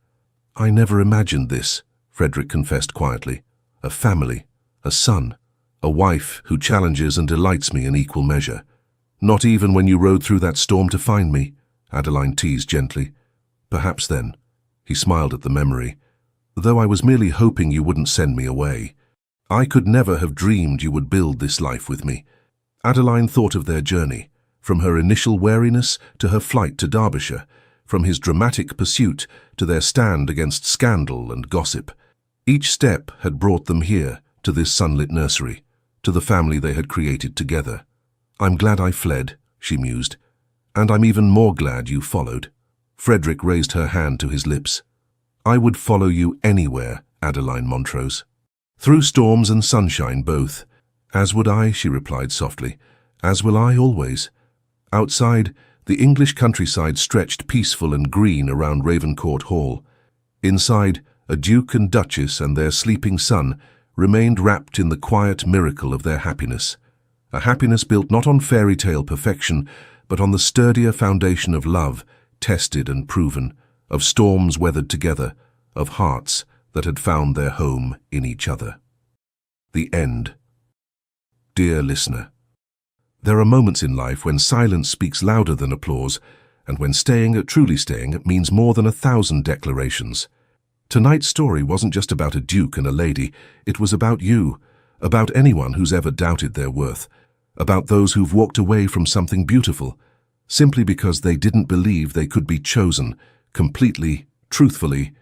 "I never imagined this," Frederick confessed quietly. "A family, a son, A wife who challenges and delights me in equal measure. Not even when you rode through that storm to find me, Adeline teased gently. Perhaps then. He smiled at the memory. Though I was merely hoping you wouldn't send me away. I could never have dreamed you would build this life with me. Adeline thought of their journey, from her initial wariness to her flight to Derbyshire, from his dramatic pursuit to their stand against scandal and gossip. Each step had brought them here, to this sunlit nursery, to the family they had created together. I'm glad I fled, she mused, and I'm even more glad you followed. Frederick raised her hand to his lips. I would follow you anywhere, Adeline Montrose. Through storms and sunshine both. As would I, she replied softly. As will I always. Outside, the English countryside stretched peaceful and green around Ravencourt Hall. Inside, a duke and duchess and their sleeping son remained wrapped in the quiet miracle of their happiness. A happiness built not on fairy tale perfection, but on the sturdier foundation of love, tested and proven, of storms weathered together, of hearts that had found their home in each other. The end. Dear listener, there are moments in life when silence speaks louder than applause, and when truly staying, means more than 1,000 declarations. Tonight's story wasn't just about a duke and a lady, it was about you, about anyone who's ever doubted their worth, about those who've walked away from something beautiful, simply because they didn't believe they could be chosen, completely, truthfully,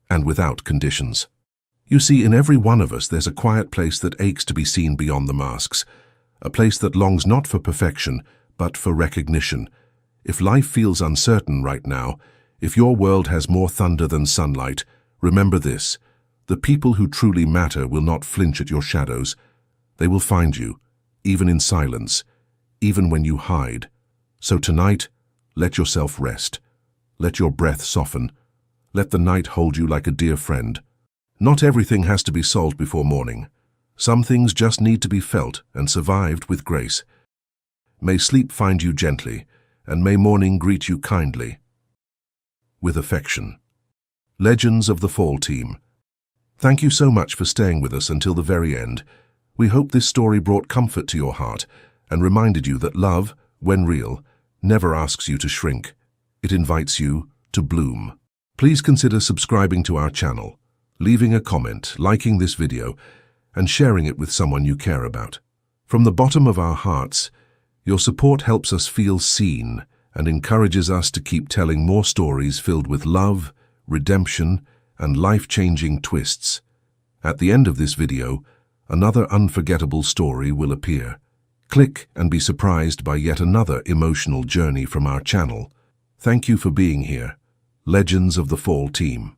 and without conditions. You see, in every one of us there's a quiet place that aches to be seen beyond the masks, a place that longs not for perfection, but for recognition. If life feels uncertain right now, if your world has more thunder than sunlight, remember this: the people who truly matter will not flinch at your shadows. They will find you, even in silence, even when you hide. So tonight, let yourself rest. Let your breath soften. Let the night hold you like a dear friend. Not everything has to be solved before morning. Some things just need to be felt and survived with grace. May sleep find you gently, and may morning greet you kindly. With affection. Legends of the Fall Team. Thank you so much for staying with us until the very end. We hope this story brought comfort to your heart and reminded you that love, when real, never asks you to shrink. It invites you to bloom. Please consider subscribing to our channel, leaving a comment, liking this video, and sharing it with someone you care about. From the bottom of our hearts, your support helps us feel seen and encourages us to keep telling more stories filled with love, redemption, and life-changing twists. At the end of this video, another unforgettable story will appear. Click and be surprised by yet another emotional journey from our channel. Thank you for being here. Legends of the Fall Team.